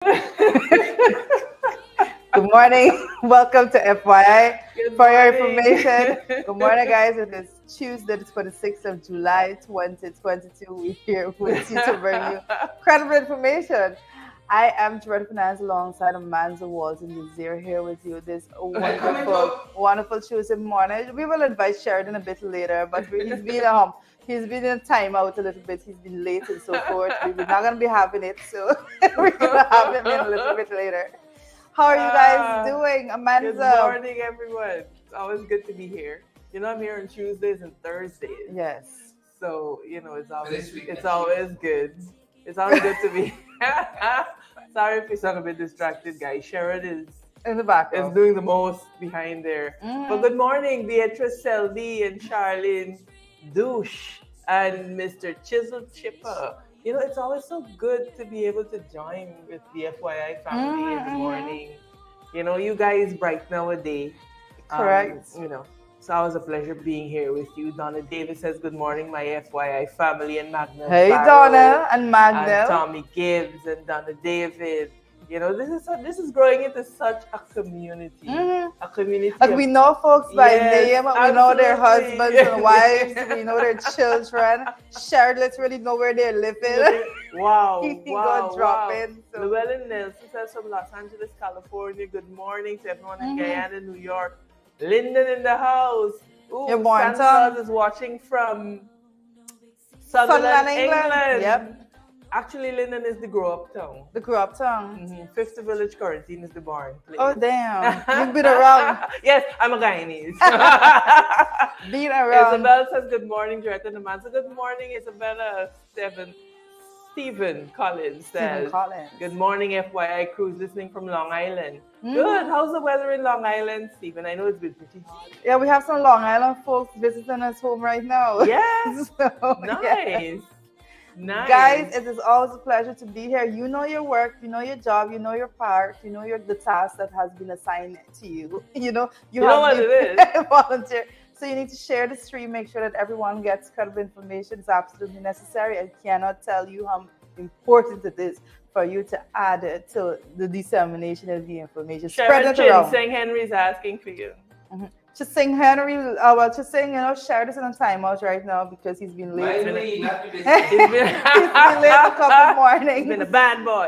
Good morning. Welcome to FYI. Good For your morning. information, good morning, guys. It is Tuesday, the 26th of July, 2022. We're here with you to bring you credible information. I am Jordan Finance alongside Amanda Walls and Yazir here with you this wonderful Tuesday morning. We will invite Sheridan a bit later, but he's been in timeout a little bit. He's been late and so forth. We're not gonna be having it, so we're gonna have him in a little bit later. How are you guys doing, Amanda? Good morning, everyone. It's always good to be here. You know, I'm here on Tuesdays and Thursdays. Yes. So, it's always good. It's always good to be. Sorry if we sound a bit distracted, guys. Sharon is in the back. Is doing the most behind there. But good morning, Beatrice Selby and Charlene Douche and Mr. Chisel Chipper. It's always so good to be able to join with the FYI family in the morning. You guys bright nowadays. Correct. It's always a pleasure being here with you. Donna Davis says, good morning, my FYI family, and Magna. Hey, Barrow, Donna and Magna. And Tommy Gibbs and Donna David. This is growing into such a community. A community. Like we know folks by name, we know their husbands and wives, we know their children. Shared literally know where they're living. Wow. Go drop in. So. Llewellyn Nelson says from Los Angeles, California. Good morning to everyone in Guyana, New York. Lyndon in the house. Ooh, Santa Claus is watching from Sutherland, England. Yep. Actually, Lyndon is the grow-up town. The grow-up town. Fifth Village Quarantine is the barn place. Oh, damn. You've been around. Yes, I'm a Guyanese. Been around. Isabel says, good morning, Jordan and Amanda. Good morning, Isabella. Stephen Collins says, good morning, FYI crews listening from Long Island. Good. How's the weather in Long Island, Stephen? I know it's been pretty hot. Yeah, we have some Long Island folks visiting us home right now. Yes. So, nice. Yeah. Nice. Guys, it is always a pleasure to be here. You know your work, you know your job, you know your part, you know the task that has been assigned to you. You know what it is. Volunteer. So you need to share the stream, make sure that everyone gets credible information. It's absolutely necessary. I cannot tell you how important it is for you to add it to the dissemination of the information. Spread it around. Saying Henry's asking for you. Just saying Henry, Sheridan's in a timeout right now because he's been late. He's been late a couple mornings. He's been a bad boy.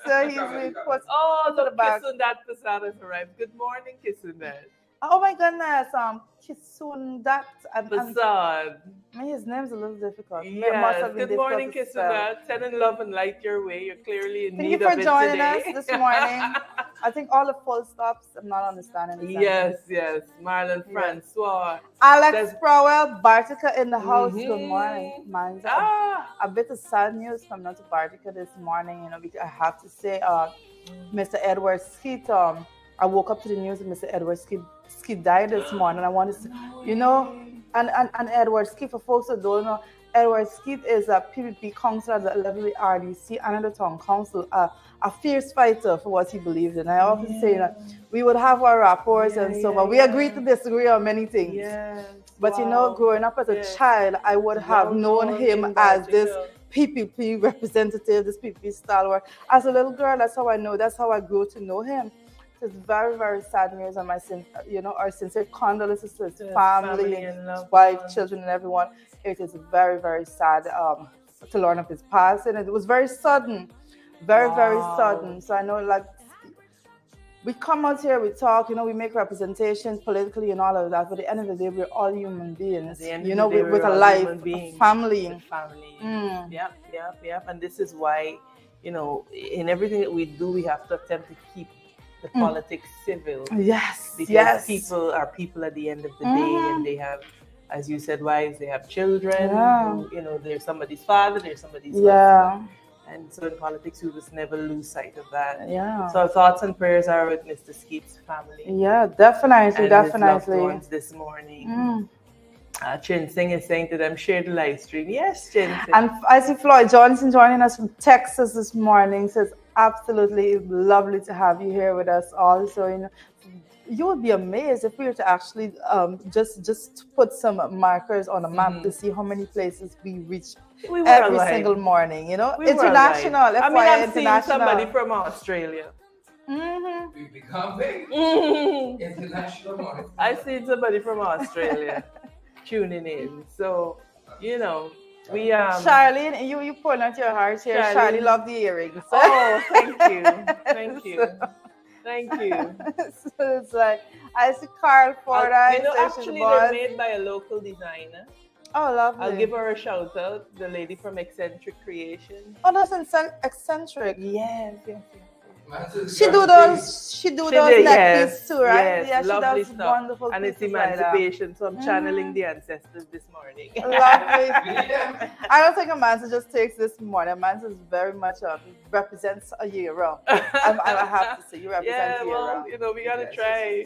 So he's been put to the back. Kisundat Prasad has arrived. Good morning, Kisundat. Oh my goodness, Kisundat Prasad. His name's a little difficult. Yes. Good morning, Kisundat. Sending love and light your way. You're clearly in need of it today. Thank you for joining us this morning. I think all the full stops, I'm not understanding. Yes. Marlon Francois. Alex Prowell, Bartica in the house. Good morning, man. A bit of sad news coming out to Bartica this morning. Because I have to say, Mr. Edward Skeet. I woke up to the news that Mr. Edward Skeet died this morning. I want to say, and Edward Skeet, for folks that don't know, Edward Skeet is a PPP councillor at the level of the RDC and the town council, a fierce fighter for what he believed in. I often say that we would have our rapports and so on. We agree to disagree on many things. Yes. But growing up as a child, I would have known him as this PPP representative, this PPP stalwart. As a little girl, that's how I grew to know him. It's very, very sad news, and our sincere condolences to his family and his wife, children, and everyone. It is very, very sad to learn of his passing. It was very sudden, very sudden. So I know, we come out here, we talk, we make representations politically and all of that. But at the end of the day, we're all human beings. With a life, a family. Yep. And this is why, in everything that we do, we have to attempt to keep the politics civil. Yes. Because people are people at the end of the day, and they have, as you said, wives, they have children. Who, they're somebody's father, they're somebody's husband. And so in politics, we just never lose sight of that. Yeah. So our thoughts and prayers are with Mr. Skeet's family. Yeah, definitely. His loved ones this morning. Chin Sing is saying to them, share the live stream. Yes, Chin Sing. And I see Floyd Johnson joining us from Texas this morning. Says, absolutely lovely to have you here with us also. you would be amazed if we were to actually just put some markers on a map to see how many places we reach We were every alive. single morning. You know, We were international. alive. I mean, FYI, I've seen international. somebody from Australia. Mm-hmm. We become big. International money. I've seen somebody from Australia tuning in. So, you know, we Charlene, you pouring out your heart here. Charlie love the earrings. Oh, thank you. Thank you. Thank you. So it's like I see Carl Ford. You know, actually they're made by a local designer. Oh, lovely. I'll give her a shout out, the lady from Eccentric Creation. Oh, that's eccentric. Yes. She do those neck pieces too, right? Yes, Yeah, she lovely does stuff. wonderful And it's pieces like that. emancipation, so I'm channeling the ancestors this morning. Lovely. I don't think Amanda just takes this morning. Amanda is very much represents a year round. I have to say, you represent a year round. You know, we gotta try.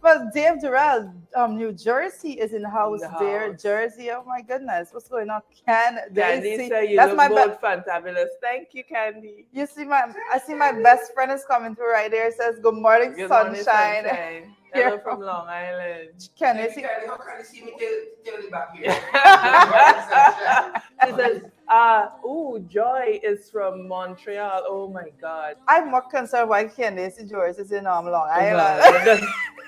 Well, Dave Durrell, New Jersey is in the house there. Jersey, oh my goodness, what's going on? Candy said you look both fantabulous. Thank you, Candy. You see I see my best friend is coming through right there. It says, good morning, sunshine. Hello from Long Island. Can you see? How can you see me tell you back here? She says, Joy is from Montreal. Oh my God. I'm more concerned why Candace Joyce is in Long Island.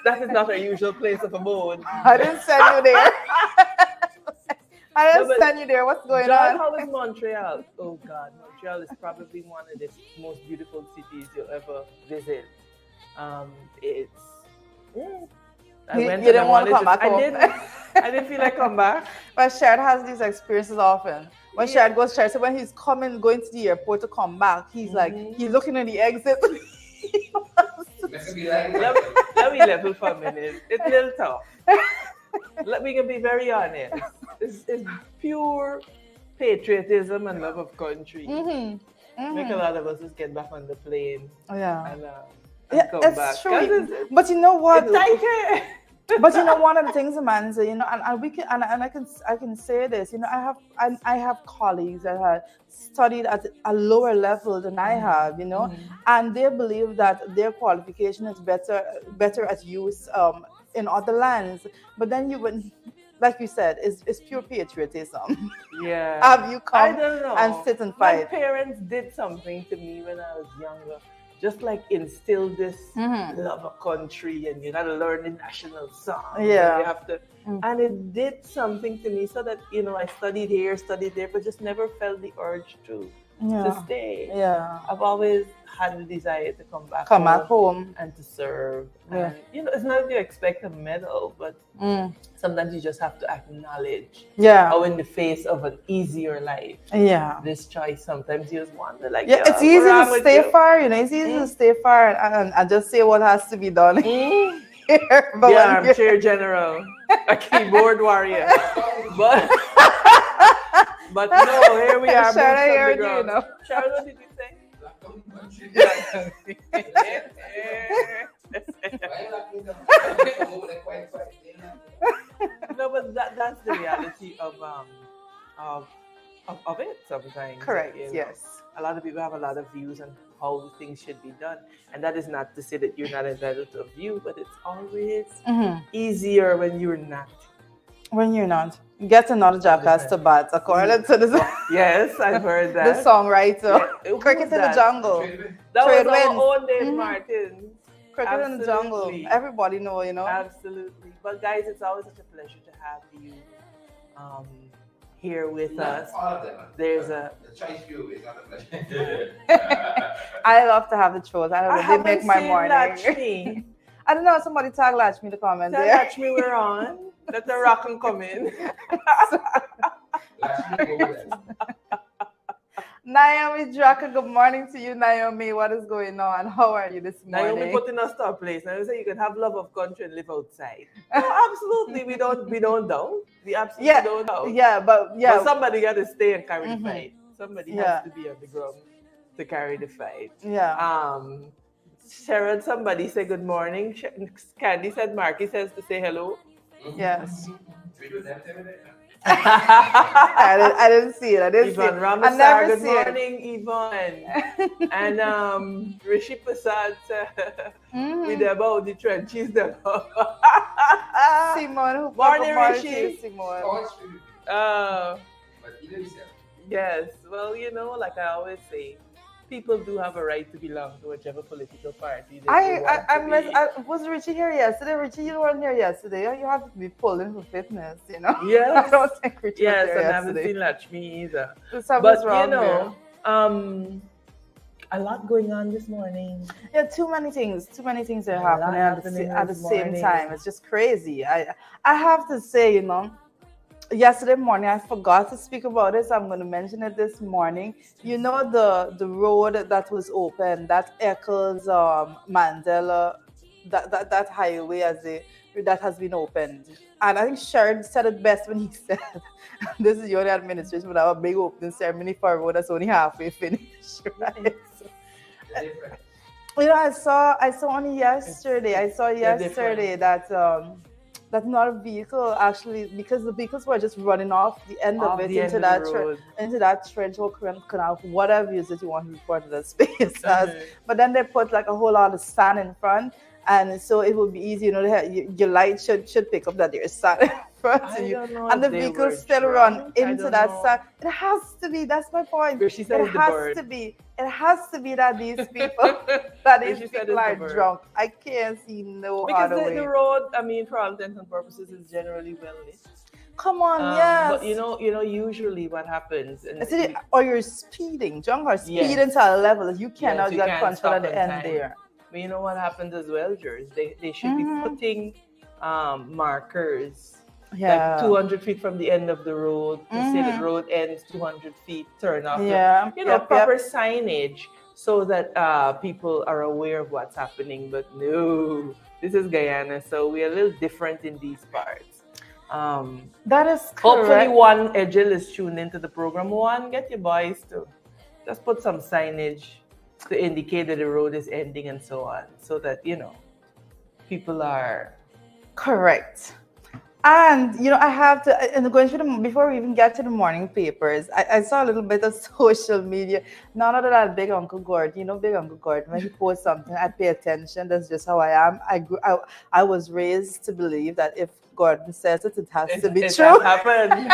That is not our usual place of abode. I didn't send you there. I didn't send you there. What's going on? How is Montreal? Oh God, Montreal is probably one of the most beautiful cities you'll ever visit. It's. You didn't want to come back home. I didn't feel like come back. But Shad has these experiences often. When Shad goes to church, so when he's going to the airport to come back, he's like, he's looking at the exit. Let me level for a minute. It's a little tough. We can be very honest. It's pure patriotism and love of country. Make a lot of us just get back on the plane. And come back. True. But you know what? But you know, one of the things, Amanda, you know, and we can, and I can say this, you know, I have colleagues that have studied at a lower level than I have, you know, and they believe that their qualification is better at use in other lands. But then you would, like you said, it's pure patriotism. Yeah. Have you come I don't know. and sit and fight? My parents did something to me when I was younger. Just like instill this love of country, and you gotta learn the national song. Yeah, you have to, and it did something to me so that I studied here, but just never felt the urge to stay. Yeah, I've always had the desire to come back home and to serve. Yeah. And it's not that you expect a medal, but sometimes you just have to acknowledge. Yeah. How in the face of an easier life. Yeah. This choice, sometimes you just wonder, like, it's easy to stay far. You know, it's easy to stay far and just say what has to be done. Armchair general, a keyboard warrior, but no, here we are. Sharon, I heard you, know. Sharon, what did you say? No, but that's the reality of it sometimes. Correct. You know? Yes. A lot of people have a lot of views on how things should be done, and that is not to say that you're not entitled to a view, but it's always easier when you're not. When you're not. Get another jackass to bat, according to this. Yes, I've heard that. The songwriter. Yeah. Cricket in the Jungle. That was our own Dave Martin. Cricket in the Jungle. Everybody know, you know. Absolutely. But guys, it's always such a pleasure to have you here with us. All of them. There's the choice view is not a pleasure. I love to have the chores. I don't know, they make my morning. Latchme. I don't know, somebody tag Latchme to comment Tell there. Latchme we're on. Let the rock and come in. Naomi Draka, good morning to you, Naomi. What is going on? How are you this morning? Naomi put in us to a place. Now you say you can have love of country and live outside. No, absolutely. We don't doubt. We absolutely don't doubt. Yeah, but somebody got to stay and carry the fight. Somebody has to be on the ground to carry the fight. Yeah. Sharon, somebody say good morning. Candy said Marky says to say hello. Yes. I didn't see it. I didn't see it. Yvonne I Ramasar, never good see it. morning, Yvonne. And Rishi Prasad, with about the trenches there. Simone, who Morning, put Rishi. Simone. Uh, But he didn't say. yes, well, you know, like I always say, people do have a right to belong to whichever political party they want to be. Was Richie here yesterday? Richie, you weren't here yesterday. You have to be pulling for fitness, you know? Yes. I don't think Richie Yes, was here and I haven't yesterday. seen Lakshmi either. Something's But you wrong know, a lot going on this morning. there. Yeah, too many things are A lot happening happening at the this same morning. time. It's just crazy. I have to say, you know, yesterday morning I forgot to speak about this. I'm going to mention it this morning. You know the road that was open that echoes Mandela, that highway that has been opened. And I think Sharon said it best when he said, "This is your administration, but have a big opening ceremony for a road that's only halfway finished." Right? Different. You know, I saw only yesterday. I saw They're yesterday that that not a vehicle actually, because the vehicles were just running off the end of it the end into of that the road. into that trench or canal, whatever it is that you want to refer to that space as. Mhm. But then they put like a whole lot of sand in front, and so it would be easy. You know, your light should pick up that there's sand in front I of you, don't know and if the they vehicles were still drunk. run I into don't that know. sand. It has to be. That's my point. But she said It it's the has bird. to be. It has to be that these people that these She said people it's are the bird. drunk. I can't see no Because other way. the road, I mean, for all intents and purposes, is generally well lit. Come on, yes. But you know, usually what happens, and Or you're speeding, drunk, or speeding Yes. to a level that you cannot you get can't control stop at the in end time. there. But you know what happens as well, Jers? They should Mhm. be putting markers Yeah. like 200 feet from the end of the road to say the Mhm. road ends 200 feet, turn off. Yeah. You know, Yep, proper yep. signage so that people are aware of what's happening. But no, this is Guyana, so we're a little different in these parts. That is correct. Hopefully one Edgel is tuned into the program. One, get your boys to just put some signage to indicate that the road is ending and so on, so that, you know, people are... Correct. And you know, I have to, and going through before we even get to the morning papers, I saw a little bit of social media. None other than Big Uncle Gord. You know, Big Uncle Gord, when he posts something, I pay attention. That's just how I am. I was raised to believe that if Gordon says it, it has to be true. It happened.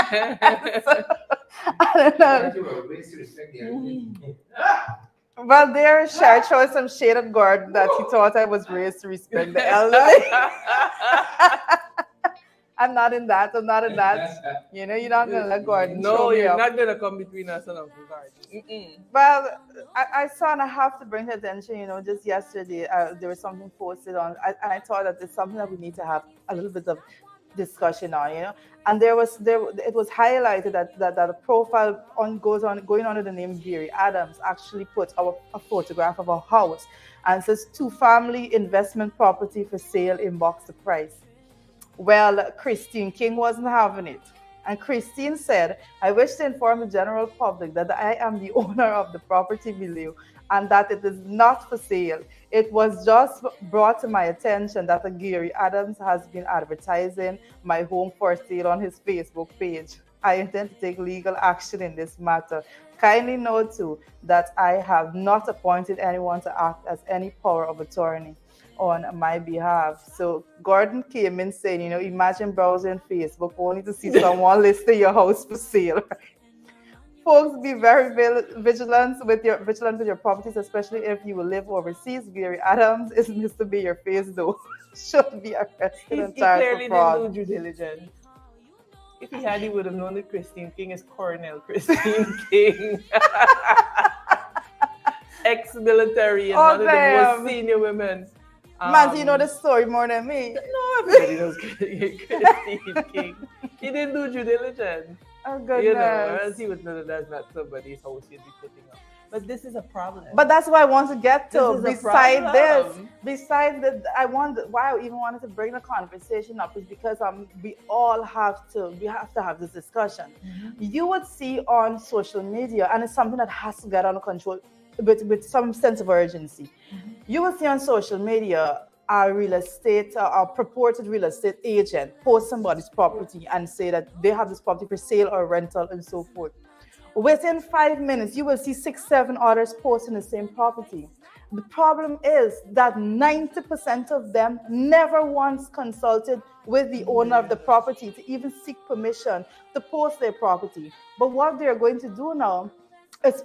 I don't know. You were raised to respect the enemy. Well, there, Shar showed some shade at Gordon that he thought I was raised to respect the elderly. I'm not in that. You know, you're not gonna let Gordon. No, throw me you're up. not gonna come between us and Uncle Gordon. Well, I saw, and I have to bring to attention, you know, just yesterday, there was something posted on, and I thought that it's something that we need to have a little bit of discussion on, you know. And it was highlighted that a profile going under the name Gary Adams actually put a photograph of a house and says 2-family investment property for sale in Boxer price. Well, Christine King wasn't having it. And Christine said, "I wish to inform the general public that I am the owner of the property below and that it is not for sale. It was just brought to my attention that Gary Adams has been advertising my home for sale on his Facebook page. I intend to take legal action in this matter. Kindly note too that I have not appointed anyone to act as any power of attorney on my behalf." So Gordon came in saying, you know, imagine browsing Facebook only to see someone listing your house for sale. Folks, be very vigilant with your properties, especially if you will live overseas. Gary Adams isn't to be your face though. Should be arrested He and charged clearly for fraud. didn't do due diligence. If he had, he would have known that Christine King is Cornell Christine King. Ex-military and one of the most senior women. Man, you know the story more than me. No, everybody knows Christine King. He didn't do due diligence. Oh, goodness. You know, or else he would know that that's not somebody's house he'd be putting up. But this is a problem. But that's what I want to get to. This is a Besides problem. why I even wanted to bring the conversation up is because we have to have this discussion. Mm-hmm. You would see on social media, and it's something that has to get under control with some sense of urgency. Mm-hmm. You will see on social media a real estate, a purported real estate agent post somebody's property and say that they have this property for sale or rental and so forth. Within 5 minutes, you will see 6, 7 others posting the same property. The problem is that 90% of them never once consulted with the owner of the property to even seek permission to post their property. But what they're going to do now is,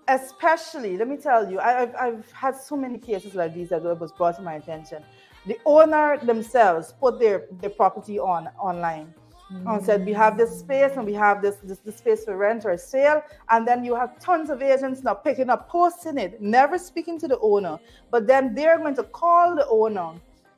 especially, let me tell you, I've had so many cases like these that was brought to my attention. The owner themselves put their property online and said, we have this space and we have this space for rent or sale. And then you have tons of agents now picking up, posting it, never speaking to the owner. But then they're going to call the owner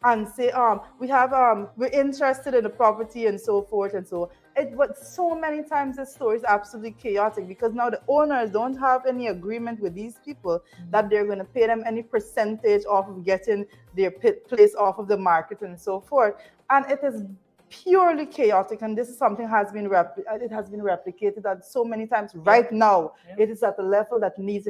and say, we're interested in the property and so forth and so. But so many times this story is absolutely chaotic because now the owners don't have any agreement with these people that they're going to pay them any percentage off of getting their place off of the market and so forth. And it is purely chaotic, and this is something it has been replicated at so many times. Right now, it is at a level that needs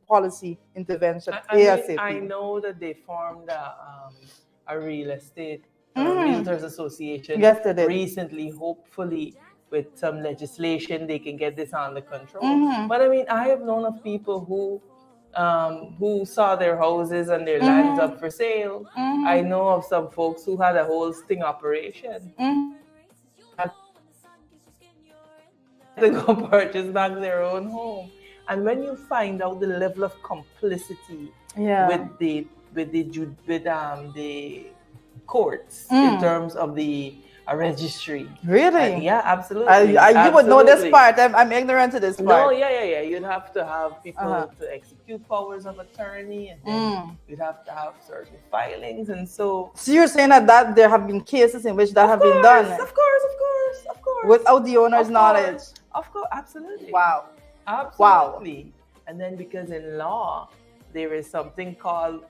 policy intervention. I know that they formed a real estate realtors association recently. Hopefully, with some legislation, they can get this under control. But I mean, I have known of people who saw their houses and their lands up for sale. I know of some folks who had a whole sting operation. Had to go purchase back their own home. And when you find out the level of complicity with the courts in terms of the registry. Really? Yeah, absolutely. You would know this part. I'm ignorant to this part. No, yeah. You'd have to have people to execute powers of attorney, and then you'd have to have certain filings, and so. So you're saying that there have been cases in which that have been done? Of course. Without the owner's knowledge? Of course, absolutely. Wow. Absolutely. Wow. And then because in law, there is something called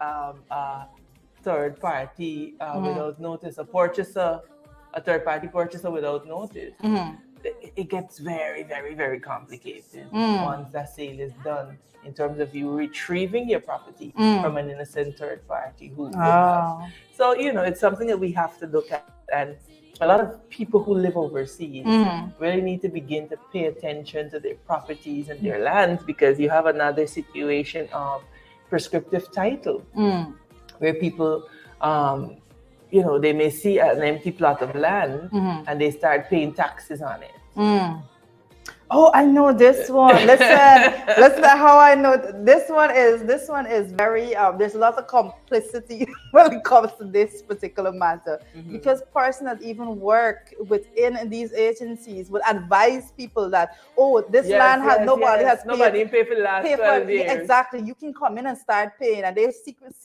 third party without notice, a third party purchaser without notice. It gets very, very, very complicated once that sale is done in terms of you retrieving your property from an innocent third party who would have. So, it's something that we have to look at. And a lot of people who live overseas really need to begin to pay attention to their properties and their lands, because you have another situation of prescriptive title where people they may see an empty plot of land and they start paying taxes on it. Oh, I know this one. Listen how I know this one is very there's a lot of complicity when it comes to this particular matter, because persons that even work within these agencies would advise people that this land has nobody paid for the last 12 years. Exactly. You can come in and start paying, and they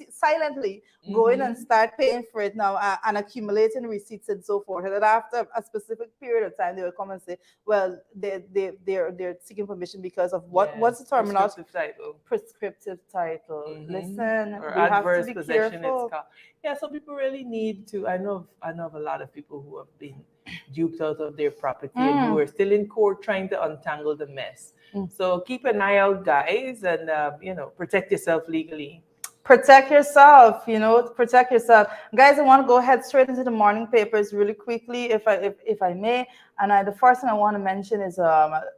silently go in and start paying for it now and accumulating receipts and so forth. And then after a specific period of time, they will come and say, well, they're seeking permission because of what's the terminology? Prescriptive title. Listen, or we adverse have to be possession. careful. So people really need to. I know of a lot of people who have been duped out of their property and who are still in court trying to untangle the mess. So keep an eye out, guys, and protect yourself legally. Protect yourself, protect yourself. Guys, I want to go ahead straight into the morning papers really quickly, if I may. And the first thing I want to mention is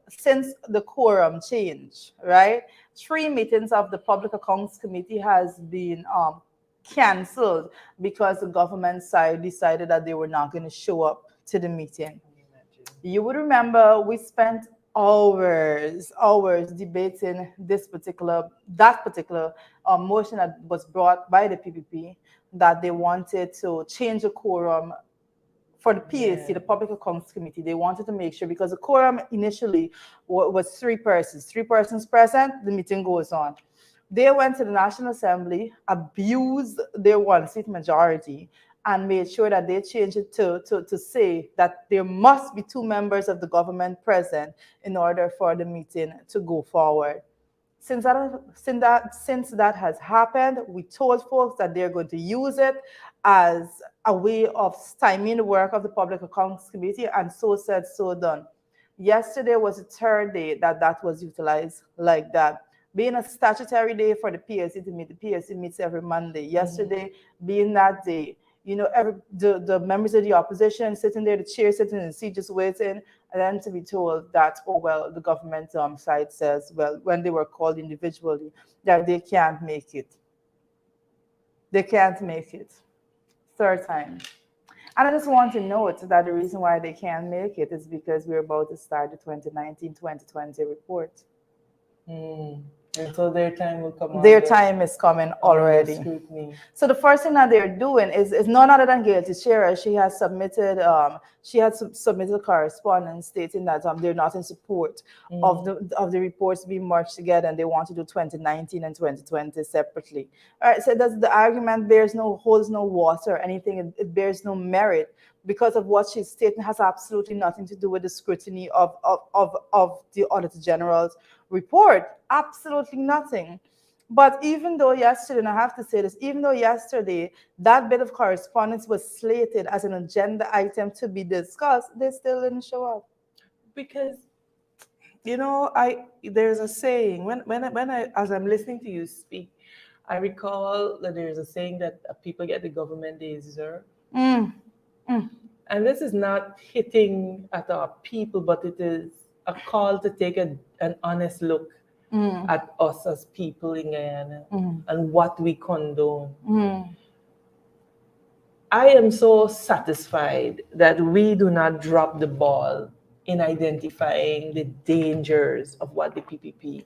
since the quorum change, right? 3 meetings of the Public Accounts Committee has been canceled because the government side decided that they were not going to show up to the meeting. You would remember we spent hours debating that particular motion that was brought by the PPP, that they wanted to change the quorum for the PAC, the Public Accounts Committee. They wanted to make sure, because the quorum initially was 3 persons. 3 persons present, the meeting goes on. They went to the National Assembly, abused their 1-seat majority, and made sure that they changed it to say that there must be 2 members of the government present in order for the meeting to go forward. Since that has happened, we told folks that they're going to use it as a way of stymieing the work of the Public Accounts Committee, and so said, so done. Yesterday was the 3rd day that was utilized like that. being a statutory day for the PSC to meet. The PSC meets every Monday. Yesterday being that day, you know, the members of the opposition sitting there, the chair sitting in the seat just waiting, and then to be told that, oh well, the government side says, well, when they were called individually, that they can't make it. They can't make it. Third time. And I just want to note that the reason why they can't make it is because we're about to start the 2019-2020 report. And so their time will come. Their time is coming already. Scrutiny. So the first thing that they're doing is none other than Gail Teixeira. She has submitted submitted correspondence stating that they're not in support of the reports being merged together, and they want to do 2019 and 2020 separately. All right, so that's the argument holds no water, anything. It bears no merit because of what she's stating has absolutely nothing to do with the scrutiny of the Auditor General's report. Absolutely nothing. But even though yesterday, and I have to say this, even though yesterday that bit of correspondence was slated as an agenda item to be discussed, they still didn't show up. Because, you know, there's a saying, when I as I'm listening to you speak, I recall that there's a saying that people get the government they deserve. And this is not hitting at our people, but it is a call to take an honest look at us as people in Guyana and what we condone. I am so satisfied that we do not drop the ball in identifying the dangers of what the PPP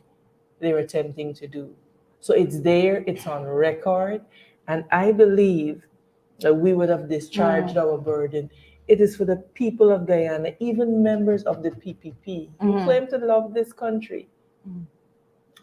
they're attempting to do. So it's there, it's on record, and I believe that we would have discharged our burden. It is for the people of Guyana, even members of the PPP who claim to love this country,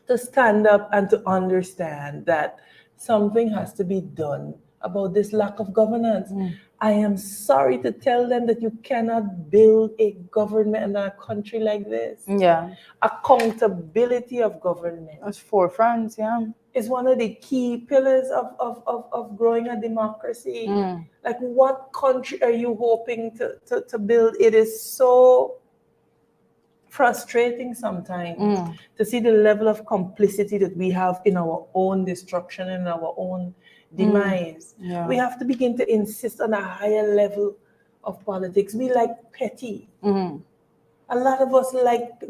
to stand up and to understand that something has to be done about this lack of governance. I am sorry to tell them that you cannot build a government in a country like this. Yeah. Accountability of government. That's forefront, yeah. Is one of the key pillars of growing a democracy. Like, what country are you hoping to build? It is so frustrating sometimes to see the level of complicity that we have in our own destruction and our own demise. We have to begin to insist on a higher level of politics. We like petty. A lot of us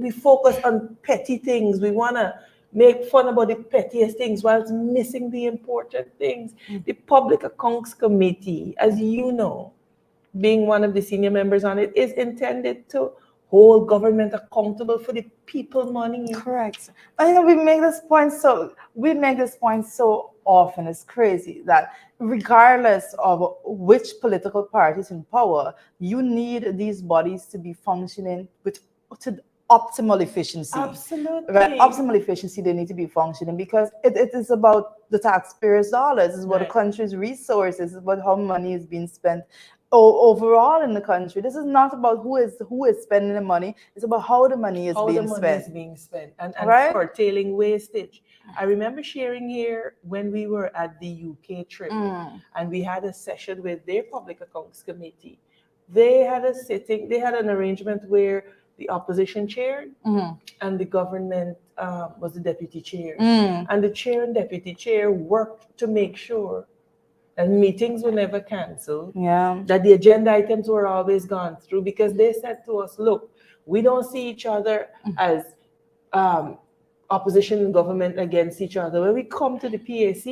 we focus on petty things. We want to make fun about the pettiest things while missing the important things. The Public Accounts Committee, as you know, being one of the senior members on it, is intended to hold government accountable for the people money. Correct. I know we make this point so often. It's crazy that regardless of which political party is in power, you need these bodies to be functioning to optimal efficiency. Absolutely. Right? Optimal efficiency, they need to be functioning because it is about the taxpayers' dollars, it's about the country's resources, it's about how money is being spent overall in the country. This is not about who is spending the money, it's about how the money is being spent. And curtailing wastage. I remember sharing here when we were at the UK trip and we had a session with their Public Accounts Committee. They had an arrangement where the opposition chaired and the government was the deputy chair. And the chair and deputy chair worked to make sure that meetings were never canceled, that the agenda items were always gone through, because they said to us, look, we don't see each other as opposition and government against each other. When we come to the PAC,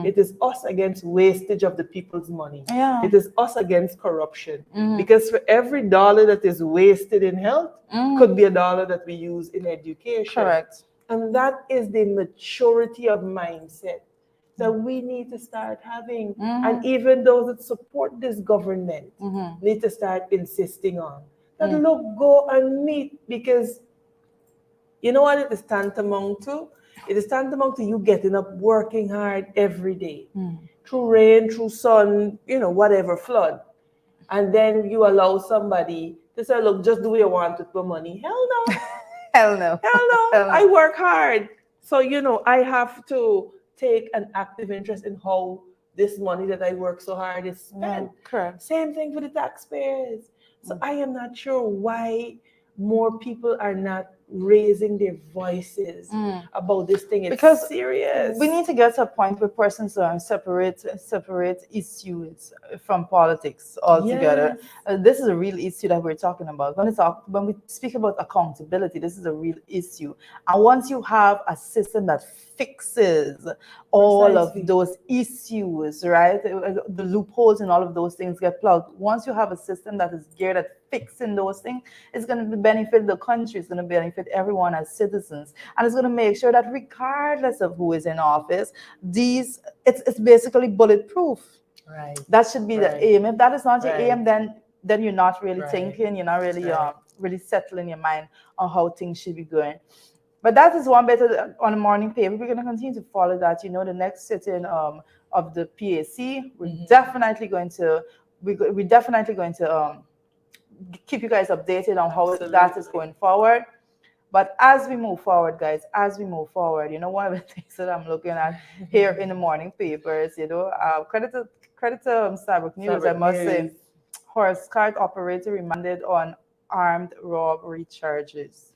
it is us against wastage of the people's money. It is us against corruption. Because for every dollar that is wasted in health, could be a dollar that we use in education. Correct. And that is the maturity of mindset that we need to start having. And even those that support this government need to start insisting on that. Look, go and meet, because you know what it is tantamount to? It is tantamount to you getting up, working hard every day, through rain, through sun, whatever, flood. And then you allow somebody to say, look, just do what you want with the money. Hell no. Hell no. Hell no. I work hard. So, I have to take an active interest in how this money that I work so hard is spent. Correct. Same thing for the taxpayers. So I am not sure why more people are not raising their voices about this thing. It's Because serious. we need to get to a point where persons separate issues from politics altogether. Yes. This is a real issue that we're talking about. When we speak about accountability, this is a real issue. And once you have a system that fixes all of Precisely. those issues, right? The loopholes and all of those things get plugged. Once you have a system that is geared at fixing those things, it's going to benefit the country, it's going to benefit everyone as citizens, and it's going to make sure that regardless of who is in office, it's basically bulletproof. Right. That should be the aim. If that is not your Right. aim, then you're not really Right. thinking, you're not really Right. really settling your mind on how things should be going. But that is one bit on the morning paper. We're going to continue to follow that. The next sitting of the PAC, we're definitely going to keep you guys updated on how that is going forward. But as we move forward, guys, one of the things that I'm looking at here in the morning papers, credit to Starbucks News, I must say, horse cart operator remanded on armed robbery charges.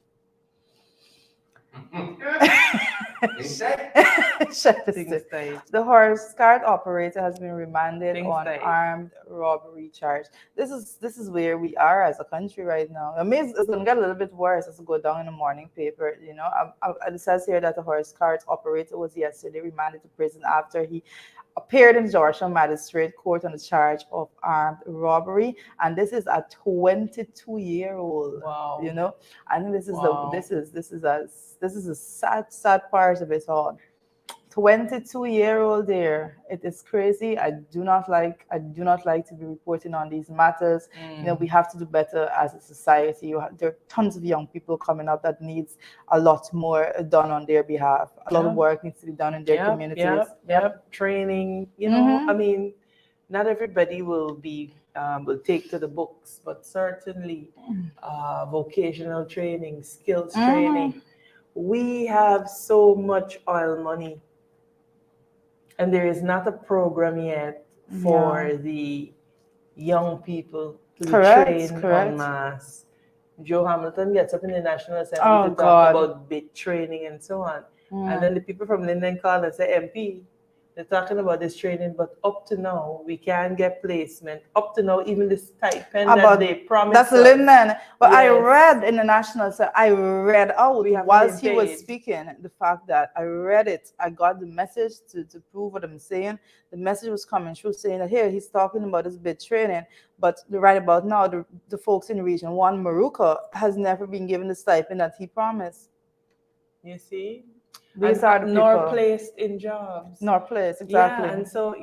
The horse cart operator has been remanded on armed robbery charge. This is where we are as a country right now. I mean, it's gonna get a little bit worse as we go down in the morning paper. It says here that the horse cart operator was yesterday remanded to prison after he appeared in Georgia Magistrate Court on the charge of armed robbery, and this is a 22-year-old. Wow. I think this is a sad part of it all. 22-year-old there. It is crazy. I do not like to be reporting on these matters. We have to do better as a society. There are tons of young people coming up that needs a lot more done on their behalf. A lot of work needs to be done in their communities. Training. I mean, not everybody will take to the books, but certainly vocational training, skills training. We have so much oil money, and there is not a program yet for the young people to be trained en masse. Joe Hamilton gets up in the National Assembly to talk about bit training and so on. And then the people from Linden call and say, MP, they're talking about this training, but up to now, we can't get placement. Up to now, even the stipend that they promised That's Linden. But I read in the National, whilst he was speaking, the fact that I read it, I got the message to prove what I'm saying. The message was coming through saying that here, he's talking about this bit training, but right about now, the folks in Region 1, Maruka, has never been given the stipend that he promised. You see? These are the nor placed in jobs. Nor placed, exactly. Yeah, and so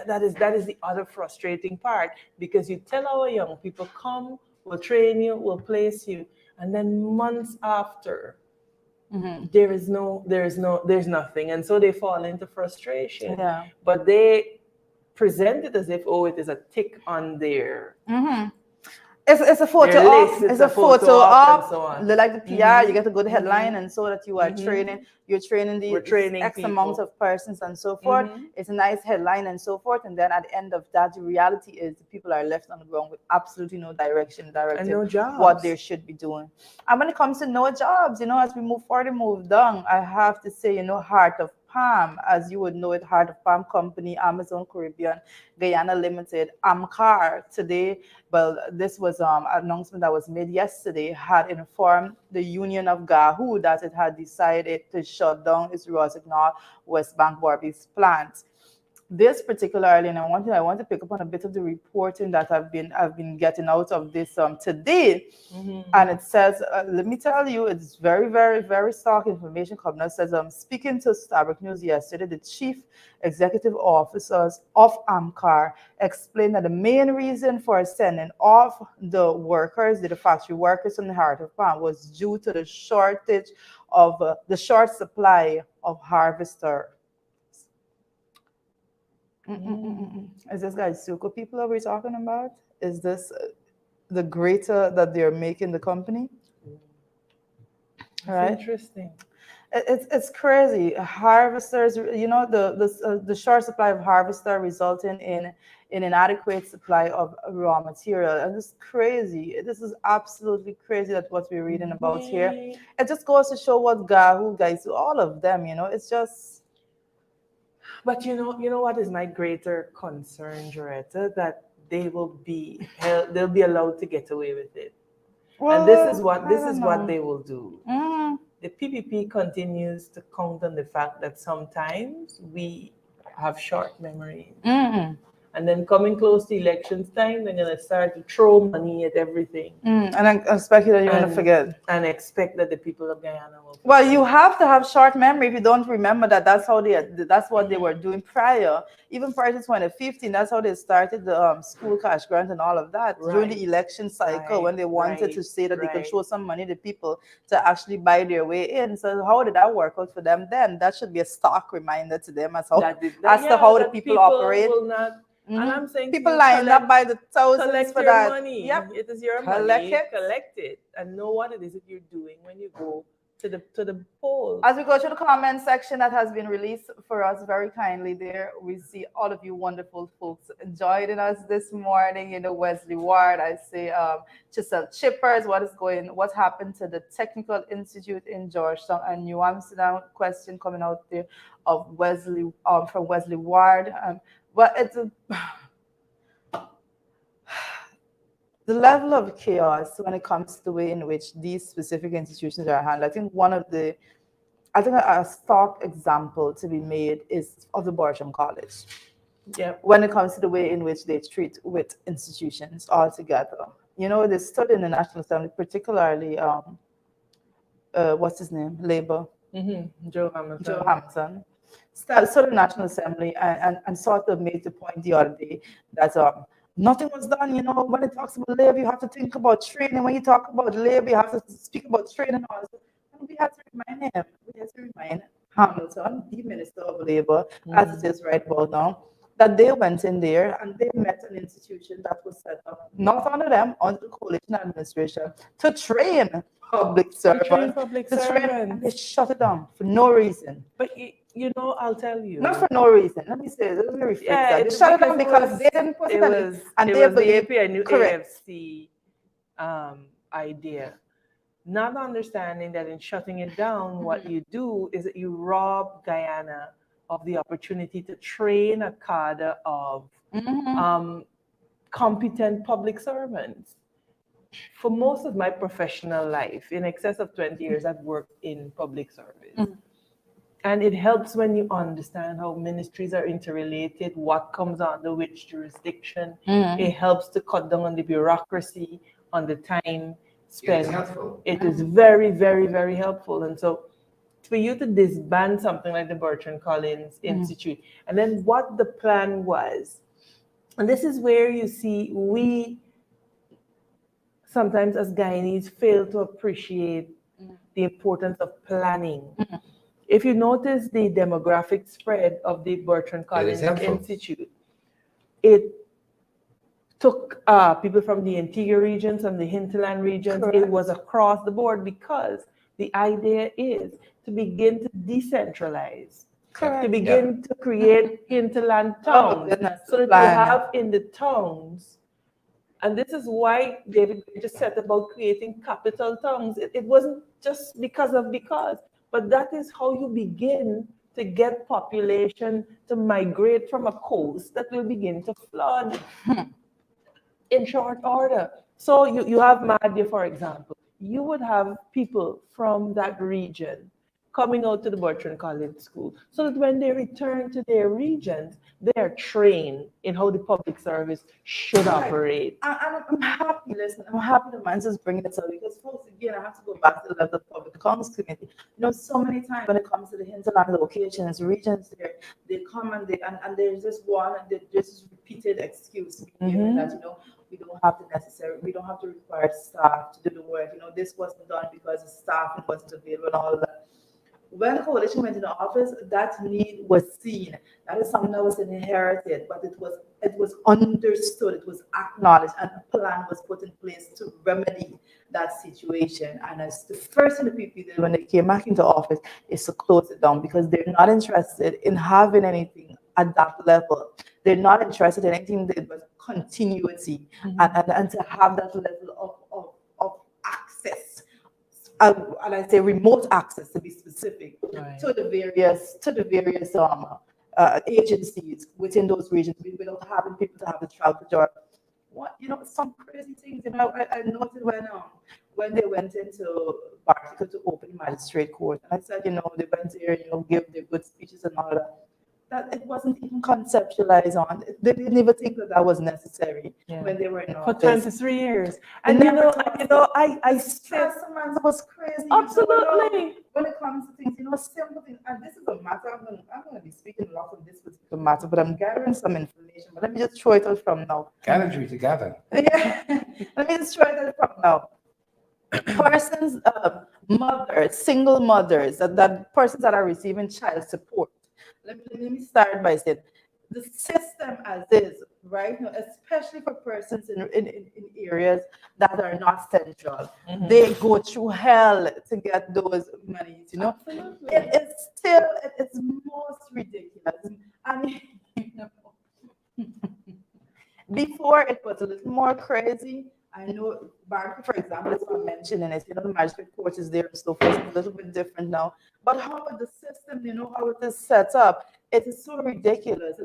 that is the other frustrating part, because you tell our young people, come, we'll train you, we'll place you, and then months after, there's nothing, and so they fall into frustration. Yeah. But they present it as if it is a tick on their. It's a photo op. It's a photo op. And so on. Like the PR, you get a good headline, and so that you are training. You're training X amount of persons and so forth. It's a nice headline and so forth, and then at the end of that, the reality is the people are left on the ground with absolutely no directive, and no jobs. What they should be doing. And when it comes to no jobs, as we move forward and move down, I have to say, Heart of Palm, as you would know it, Heart of Palm Company, Amazon Caribbean, Guyana Limited, AMCAR today. Well, this was an announcement that was made yesterday, had informed the Union of Gahoo that it had decided to shut down its Rossignol West Bank Barbies plant. This particularly, and I want to pick up on a bit of the reporting that I've been getting out of this today, and it says, let me tell you, it's very, very, very stark information coming out. It says, speaking to Starbucks News yesterday, the chief executive officers of AMCAR explained that the main reason for sending off the factory workers from the Heart of Palm was due to the shortage of the short supply of harvester. Is this guys Suco people that we're talking about? Is this the greater that they're making the company? That's interesting. It's crazy. Harvesters, the short supply of harvester resulting in inadequate supply of raw material, and it's crazy. This is absolutely crazy that what we're reading about here. It just goes to show what who guys, all of them, it's just. But you know what is my greater concern, Joretta, that they'll be allowed to get away with it. Well, and this is what they will do. The PPP continues to count on the fact that sometimes we have short memories. And then coming close to elections time, they're going to start to throw money at everything. And I expect that you're going to forget. And expect that the people of Guyana will forget. Well, you have to have short memory if you don't remember that's what they were doing prior. Even prior to 2015, that's how they started the school cash grant and all of that. During the election cycle, when they wanted to say that they could show some money to people to actually buy their way in. So how did that work out for them then? That should be a stark reminder to them as to how the people operate. And I'm saying people line up by the thousands for that. Money. Yep. It is your money. Collect it and know what it is that you're doing when you go to the polls. As we go to the comment section that has been released for us very kindly there, we see all of you wonderful folks joining us this morning. Wesley Ward, I say Chisel Chippers, what happened to the Technical Institute in Georgetown, and New Amsterdam question coming out there of Wesley from Wesley Ward. But it's the level of chaos when it comes to the way in which these specific institutions are handled. I think a stark example to be made is of the Bertram College. Yeah. When it comes to the way in which they treat with institutions altogether. They stood in the National Assembly, particularly what's his name? Labor. Joe Hamilton. Stood in the National Assembly and sort of made the point the other day that nothing was done. When it talks about labor, you have to think about training. When you talk about labor, you have to speak about training. Also, we had to remind Hamilton, the Minister of Labor, as it is right about now, that they went in there and they met an institution that was set up, not under them, under the coalition administration, to train public servants. And they shut it down for no reason. But I'll tell you. Not for no reason. Let me say, let me rephrase that. They shut it down because they didn't put it in. And it was the AFC idea. Not understanding that in shutting it down, what you do is that you rob Guyana of the opportunity to train a cadre of competent public servants. For most of my professional life, in excess of 20 years, I've worked in public service. And it helps when you understand how ministries are interrelated, what comes under which jurisdiction. It helps to cut down on the bureaucracy, on the time spent. It is very, very, very helpful. And so for you to disband something like the Bertrand Collins Institute, and then what the plan was, and this is where you see we sometimes as Guyanese fail to appreciate the importance of planning. If you notice the demographic spread of the Bertrand Collins Institute, it took people from the interior regions, from the hinterland regions. Correct. It was across the board because the idea is to begin to decentralize. Correct. To begin to create hinterland towns, so that you have in the towns. And this is why David just said about creating capital towns. It wasn't just because, but that is how you begin to get population to migrate from a coast that will begin to flood in short order. So you have Madhya, for example. You would have people from that region coming out to the Bertrand Collins School, so that when they return to their regions, they are trained in how the public service should operate. I'm happy, listen, I'm happy the man is bringing it up, because folks, again, I have to go back to the level of public commerce committee. So many times when it comes to the hinterland locations, regions there, they come and there's this one, and there's this repeated excuse given that, we don't have to require staff to do the work. This wasn't done because the staff wasn't available and all of that. When the coalition went into office, that need was seen. That is something that was inherited, but it was understood, it was acknowledged, and a plan was put in place to remedy that situation. And as the first thing the people did when they came back into office is to close it down because they're not interested in having anything at that level. They're not interested in anything that was continuity and to have that level of access. And I say remote access to be specific Right. to the various agencies within those regions without having people to have to travel to. What some crazy things. I noticed when they went into Bartica to open magistrate court, and I said, they went there, give their good speeches and all that it wasn't even conceptualized on. They didn't even think that was necessary when they were in For office. 23 years. And I said Transparency was crazy. absolutely. When it comes to things, simple things. And this is a matter. I'm going to be speaking a lot on this particular matter, but I'm gathering some information. But let me just throw it out from now. Gather together. Yeah. Let me just throw it out from now. Persons, mothers, single mothers, that persons that are receiving child support. Let me start by saying the system as is right now, especially for persons in areas that are not central, they go through hell to get those monies. Absolutely. It's most ridiculous. I mean, before it was a little more crazy. I know Barker, for example, is not mentioning it. The magistrate court is there and so forth. It's a little bit different now. But how the system, how it is set up, it is so ridiculous.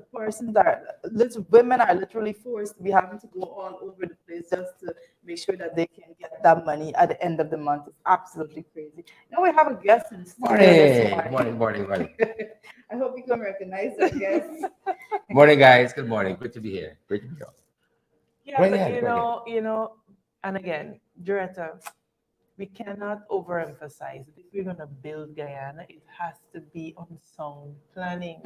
Women are literally forced to be having to go all over the place just to make sure that they can get that money at the end of the month. It's absolutely crazy. Now we have a guest in the studio this Morning. I hope you can recognize our guest. Morning, guys. Good morning. Good to be here. Great to be here. Yeah, Right but ahead, and again, Doretta, we cannot overemphasize that if we're going to build Guyana, it has to be on sound planning.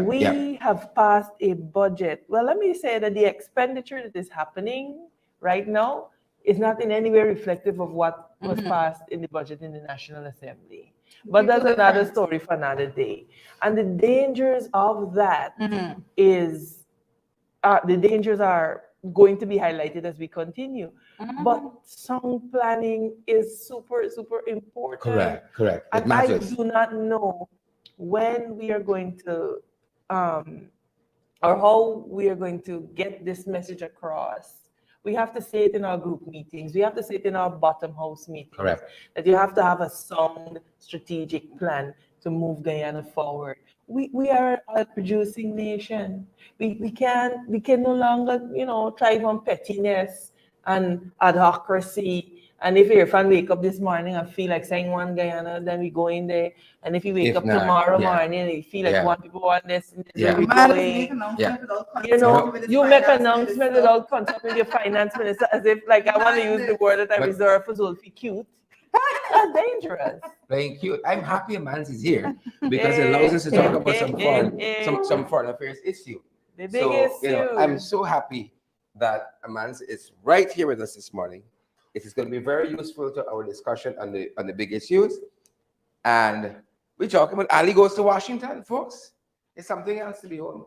We have passed a budget. Well, let me say that the expenditure that is happening right now is not in any way reflective of what was passed in the budget in the National Assembly. But that's another story for another day. And the dangers of that is the dangers are going to be highlighted as we continue. But sound planning is super, super important. Correct. And I do not know when we are going to, or how we are going to get this message across. We have to say it in our group meetings. We have to say it in our bottom house meetings. Correct. That you have to have a sound strategic plan to move Guyana forward. We are a producing nation. We can no longer, thrive on pettiness and adhocracy. And if your fan wake up this morning and feel like saying one Guyana, then we go in there. And if you wake up tomorrow morning and you feel like one people want this, and this we going. You make announcement without consult with your finance minister as if like I want to use the word that I reserve for Zulfi cute. That's dangerous. Playing cute. I'm happy Amans is here because it allows us to talk about some foreign affairs issue. The big issue. I'm so happy that Amans is right here with us this morning. It is going to be very useful to our discussion on the big issues. And we're talking about Ali goes to Washington, folks. It's something else to behold.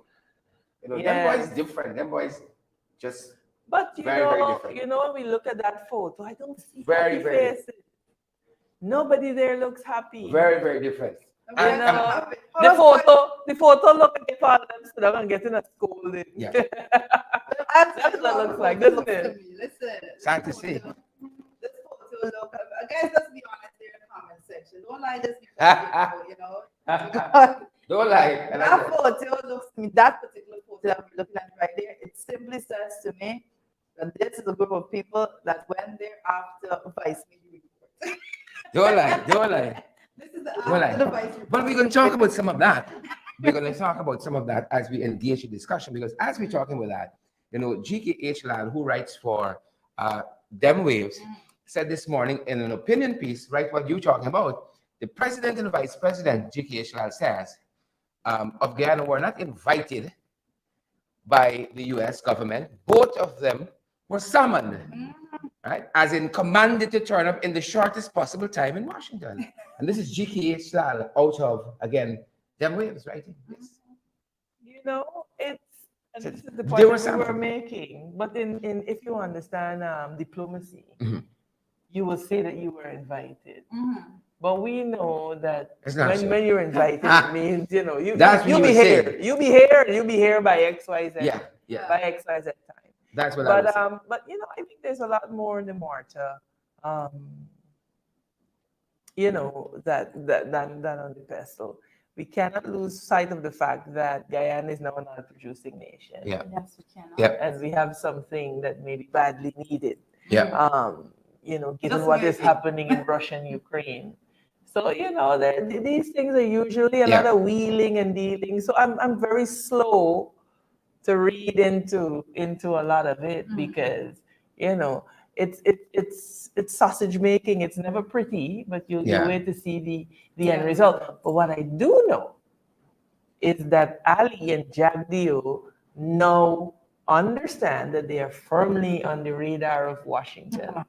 Them boys different. Them boys just very different. When we look at that photo, I don't see very faces. Nobody there looks happy. Very, very different. The photo look like if all of them stood up and getting a scolding. Yeah. That's what it looks like, doesn't it? Listen. Sad to see. This photo look, guys, let's be honest there in the comment section. Don't lie, just be Don't lie. That photo looks to me, that particular photo that we're looking at right there, it simply says to me that this is a group of people that went there after Vice Media report. Don't lie. This is the Vice report. But we're going to talk about some of that. We're going to talk about some of that as we engage in discussion, because as we're talking about that, GKH Lal, who writes for Dem Waves, said this morning in an opinion piece, right, what you're talking about, the president and vice president, GKH Lal says, of Guyana were not invited by the U.S. government. Both of them were summoned. right? As in commanded to turn up in the shortest possible time in Washington. And this is GKH Lal out of, again, them waves, right? Yes. You know, it's and So this is the there point was that we were something. making. But in if you understand diplomacy, Mhm. you will say that you were invited. But we know that It's not so. when you're invited, it means you know That's what you you be were here, saying. you be here, and you be here by XYZ, Yeah, yeah. by XYZ time. That's what I was saying. But you know, I think there's a lot more in the mortar, you know, than on the pestle. We cannot lose sight of the fact that Guyana is now an oil producing nation. Yeah. Yes, we cannot. Yep. And we have something that may be badly needed. Yeah. You know, given Just what is waiting. happening in Russia and Ukraine. So, you know, these things are usually a lot Yeah. of wheeling and dealing. So I'm very slow to read into a lot of it because, you know, it's sausage making. It's never pretty, but you Yeah. wait to see the end result. But what I do know is that Ali and Jagdeo now understand that they are firmly on the radar of Washington.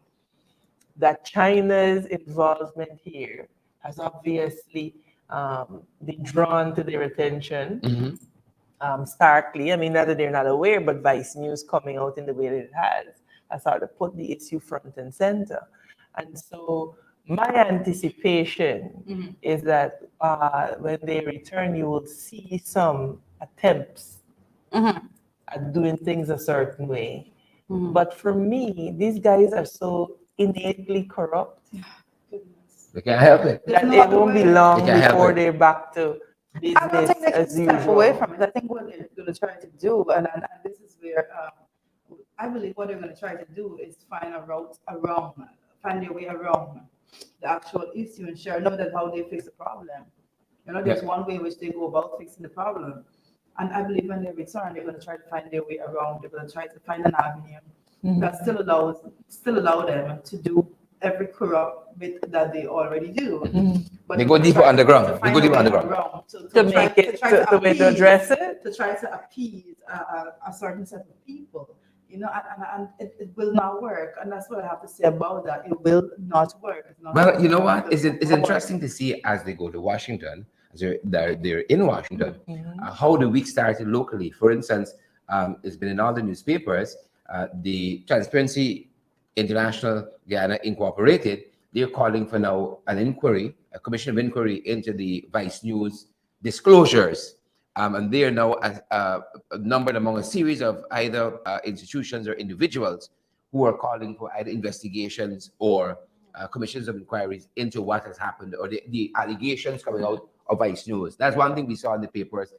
That China's involvement here has obviously been drawn to their attention starkly. I mean, not that they're not aware, but Vice News coming out in the way that it has sort of put the issue front and center. And so my anticipation is that when they return, you will see some attempts at doing things a certain way. But for me, these guys are so innately corrupt They can't help it. that no it other won't be way. long They can't help before it. they're back to I don't business think they can as step away usual. from it. I think what they're going to try to do, and this is where I believe what they're going to try to do is find a route around, find their way around the actual issue and share. Know that how they fix the problem. You know, there's Yeah. one way in which they go about fixing the problem. And I believe when they return, they're going to try to find their way around. They're going to try to find an avenue that still allow them to do every corrupt bit that they already do. But They they're go gonna deeper try to underground. They find go a deeper way underground. around To make it, to way to address it. to try to appease a certain set of people, you know, and it will not work. And that's what I have to say about that. It will not work. It's not Well, you know going what? to It's work. interesting to see as they go to Washington, as they're in Washington, how the week started locally. For instance, it's been in all the newspapers. The Transparency International Guyana Incorporated, they're calling for now an inquiry, a commission of inquiry into the Vice News disclosures. And they are now numbered among a series of either institutions or individuals who are calling for either investigations or commissions of inquiries into what has happened or the allegations coming out of Vice News. That's one thing we saw in the papers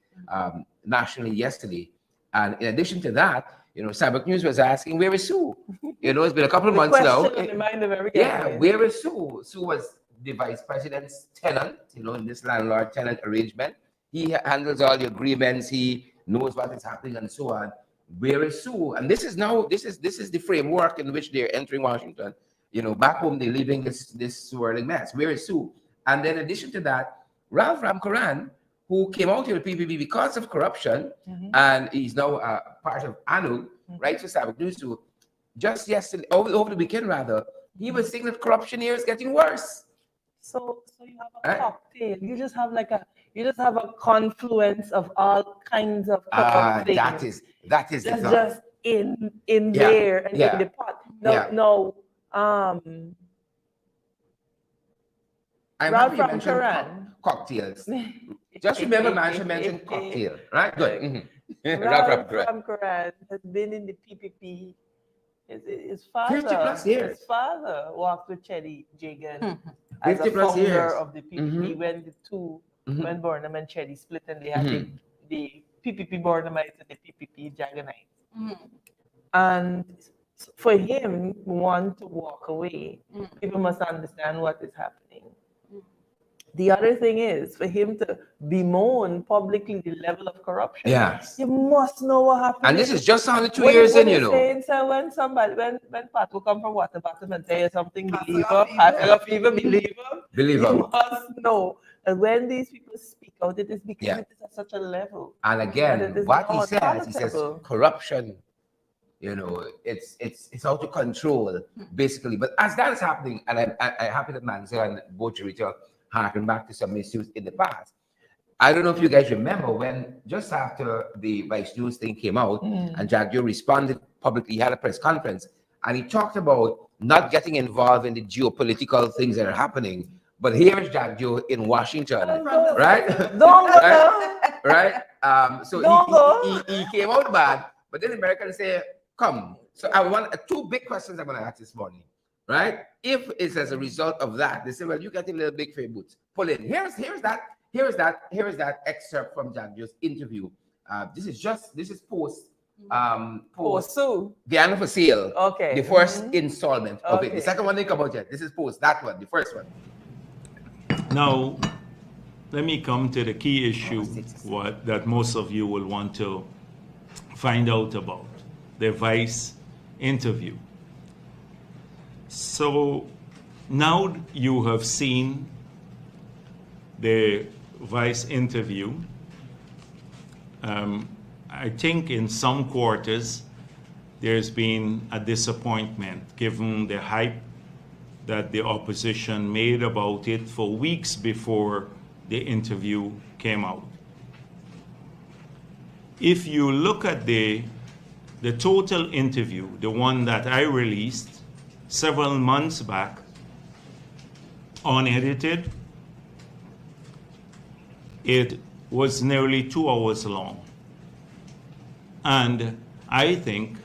nationally yesterday. And in addition to that, you know, Cyber News was asking, where is Sue? You know, it's been a couple of The months now. question on the mind of every Yeah, guy. where is Sue? Sue was the vice president's tenant, you know, in this landlord-tenant arrangement. He handles all the agreements. He knows what is happening and so on. Where is Sue? And this is the framework in which they're entering Washington. You know, back home they're leaving this swirling mess. Where is Sue? And then in addition to that, Ralph Ramkaran, who came out to the PPP because of corruption, and he's now part of ANU, right? For Cyber News too. Just yesterday, over the weekend rather, he was saying that corruption here is getting worse. So you have a cocktail. You just have a confluence of all kinds of corrupt things. That is the thought. Just in Yeah, there and yeah, in the pot. yeah. No. I'm Ralph happy you mentioned Ramkaran. cocktails. Just remember, Marsha mentioned cocktail, right? Good. Ralph Ramkaran has been in the PPP. His father, 50 plus years. His father walked with Chetty Jagan as 50 a plus founder years. of the PPP when the two, when Burnham and Chetty split and they had the PPP Burnhamites and the PPP Jaganites. And for him, one to walk away, people must understand what is happening. The other thing is for him to bemoan publicly the level of corruption. Yes. You must know what happened. And this is just only 2 years in, you know. Saying, so when Pat will come from water bottom and tell you something, believe her, have fever, believe her. Believe her. You must know. And when these people speak out, it is because it is at such a level. And again, what he says, palatable. corruption You know, it's out of control, basically. But as that is happening, and I'm happy that Mansell and both Rachel harken back to some issues in the past. I don't know if you guys remember when just after the Vice News thing came out and Jack Joe responded publicly, he had a press conference and he talked about not getting involved in the geopolitical things that are happening. But here is Jack Joe in Washington, right? Don't right? So he came out bad, but then the Americans say, come. So I want two big questions I'm going to ask this morning, right? If it's as a result of that, they say, well, you get a little big for your boots. Pull in. Here's that excerpt from Jack Joe's interview. This is post the annual for sale. Okay. The first installment of it. The second one didn't come out yet. This is post that one, the first one. Now, let me come to the key issue that most of you will want to find out about, the Vice interview. So now you have seen the Vice interview. I think in some quarters there's been a disappointment given the hype that the opposition made about it for weeks before the interview came out. If you look at the total interview, the one that I released several months back, unedited, it was nearly 2 hours long. And I think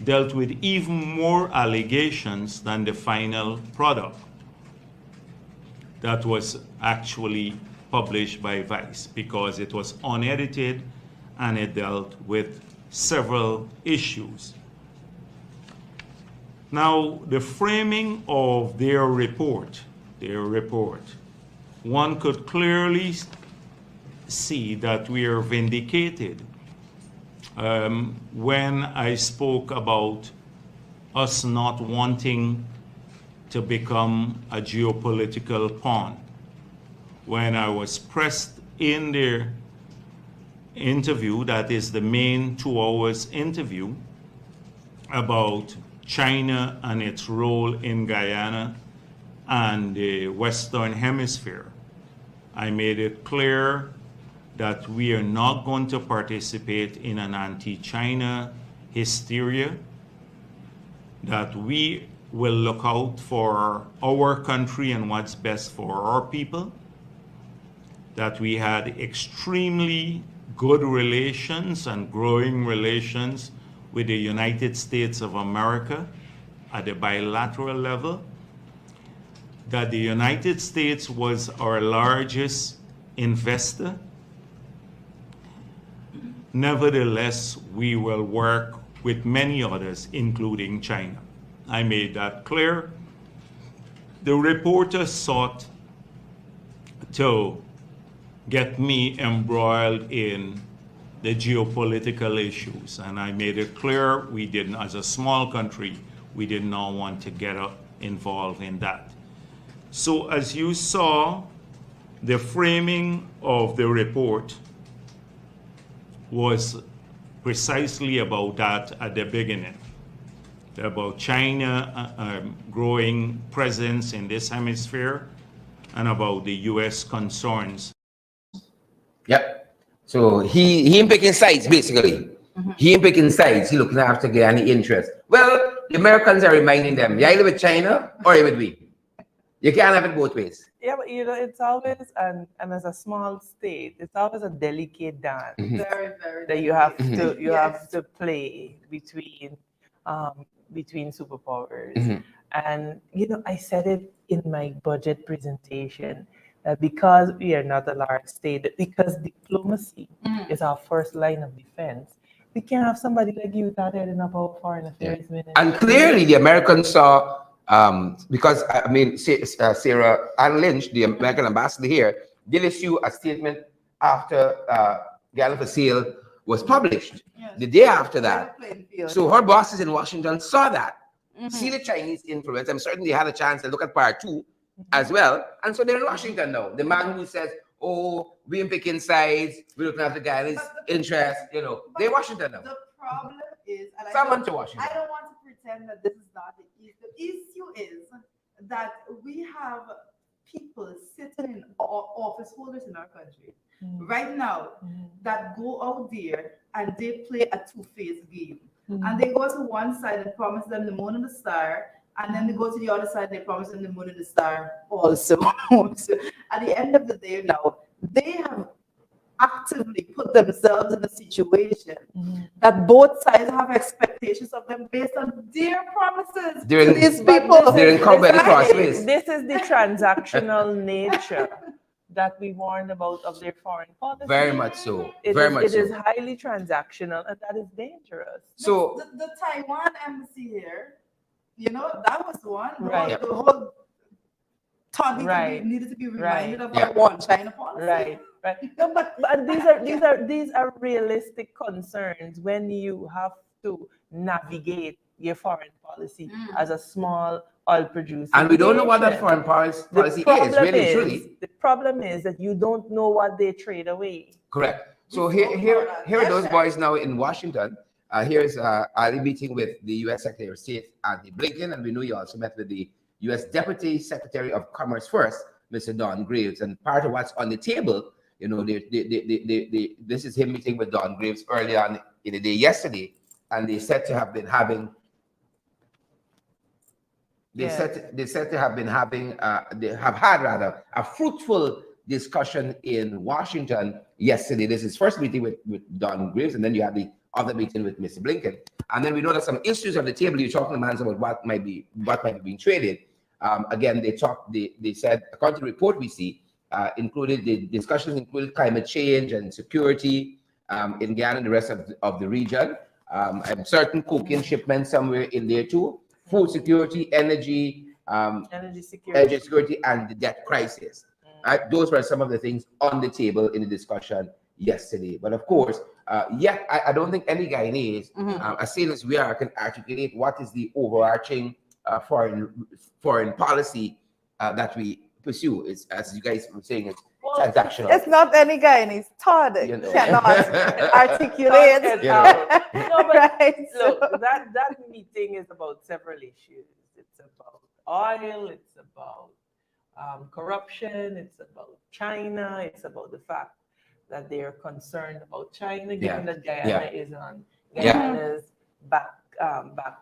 dealt with even more allegations than the final product that was actually published by Vice, because it was unedited and it dealt with several issues. Now, the framing of their report, one could clearly see that we are vindicated when I spoke about us not wanting to become a geopolitical pawn. When I was pressed in their interview, that is the main 2 hours interview, about China and its role in Guyana and the Western Hemisphere, I made it clear that we are not going to participate in an anti-China hysteria, that we will look out for our country and what's best for our people, that we had extremely good relations and growing relations with the United States of America at the bilateral level, that the United States was our largest investor. Nevertheless, we will work with many others, including China. I made that clear. The reporter sought to get me embroiled in the geopolitical issues, and I made it clear we didn't, as a small country, we did not want to get involved in that. So as you saw, the framing of the report was precisely about that at the beginning, about China growing presence in this hemisphere and about the U.S. concerns. Yep. So he ain't picking sides, basically. He ain't picking sides. He looking after Guyana interest. Well, the Americans are reminding them, you either with China or you with we. You can't have it both ways. Yeah, but it's always, and as a small state, it's always a delicate dance Very, very. that you have to have to play between superpowers. And I said it in my budget presentation that because we are not a large state, because diplomacy is our first line of defense, we can't have somebody like you without heading up our foreign affairs ministry. And clearly, the Americans saw. Because I mean, Sarah Ann Lynch, the American ambassador here, did issue a statement after Guyana for Sale was published. The day after that. So her bosses in Washington saw that, see the Chinese influence. I'm certain they had a chance to look at part 2 as well. And so they're in Washington now. The man who says, oh, we ain't picking sides, we're looking after Guyana's interest, they're in Washington now. The problem is, and Someone to Washington. I don't want to pretend that this is not the issue. The issue is that we have people sitting in office holders in our country right now that go out there and they play a two-faced game. And they go to one side and promise them the moon and the star, and then they go to the other side and they promise them the moon and the star also. So at the end of the day now, they have actively put themselves in a situation that both sides have expectations of them based on their promises to these people. They're incumbent crossways. This is the transactional nature that we warned about of their foreign policy. Very much so. It so. is highly transactional, and that is dangerous. So the Taiwan embassy here, that was one. Right. The whole thought needed to be reminded of our one China policy. Right. No, but these are realistic concerns when you have to navigate your foreign policy as a small oil producer. And we don't know what that foreign policy is, really, truly. The problem is that you don't know what they trade away. Correct. So here are those boys now in Washington. Here's Ali meeting with the U.S. Secretary of State, Anthony Blinken, and we know he also met with the U.S. Deputy Secretary of Commerce first, Mr. Don Graves. And part of what's on the table, this is him meeting with Don Graves early on in the day yesterday, and they said to have been having. They said to have been having. They have had rather a fruitful discussion in Washington yesterday. This is first meeting with Don Graves, and then you have the other meeting with Mr. Blinken. And then we know that some issues on the table. You're talking to Mans about what might be being traded. Again, they said, according to the report we see, included the discussions included climate change and security in Ghana and the rest of the region. I'm certain cocaine shipments somewhere in there too. Food security, energy security, and the debt crisis. Those were some of the things on the table in the discussion yesterday. But of course, yet I don't think any Guyanese, as sane as we are, can articulate what is the overarching foreign policy that we pursue. It's, as you guys were saying, it's transactional. It's not any Guyanese. Todd cannot articulate. No, but look, that meeting is about several issues. It's about oil. It's about corruption. It's about China. It's about the fact that they are concerned about China, given that Guyana is on Guyana's back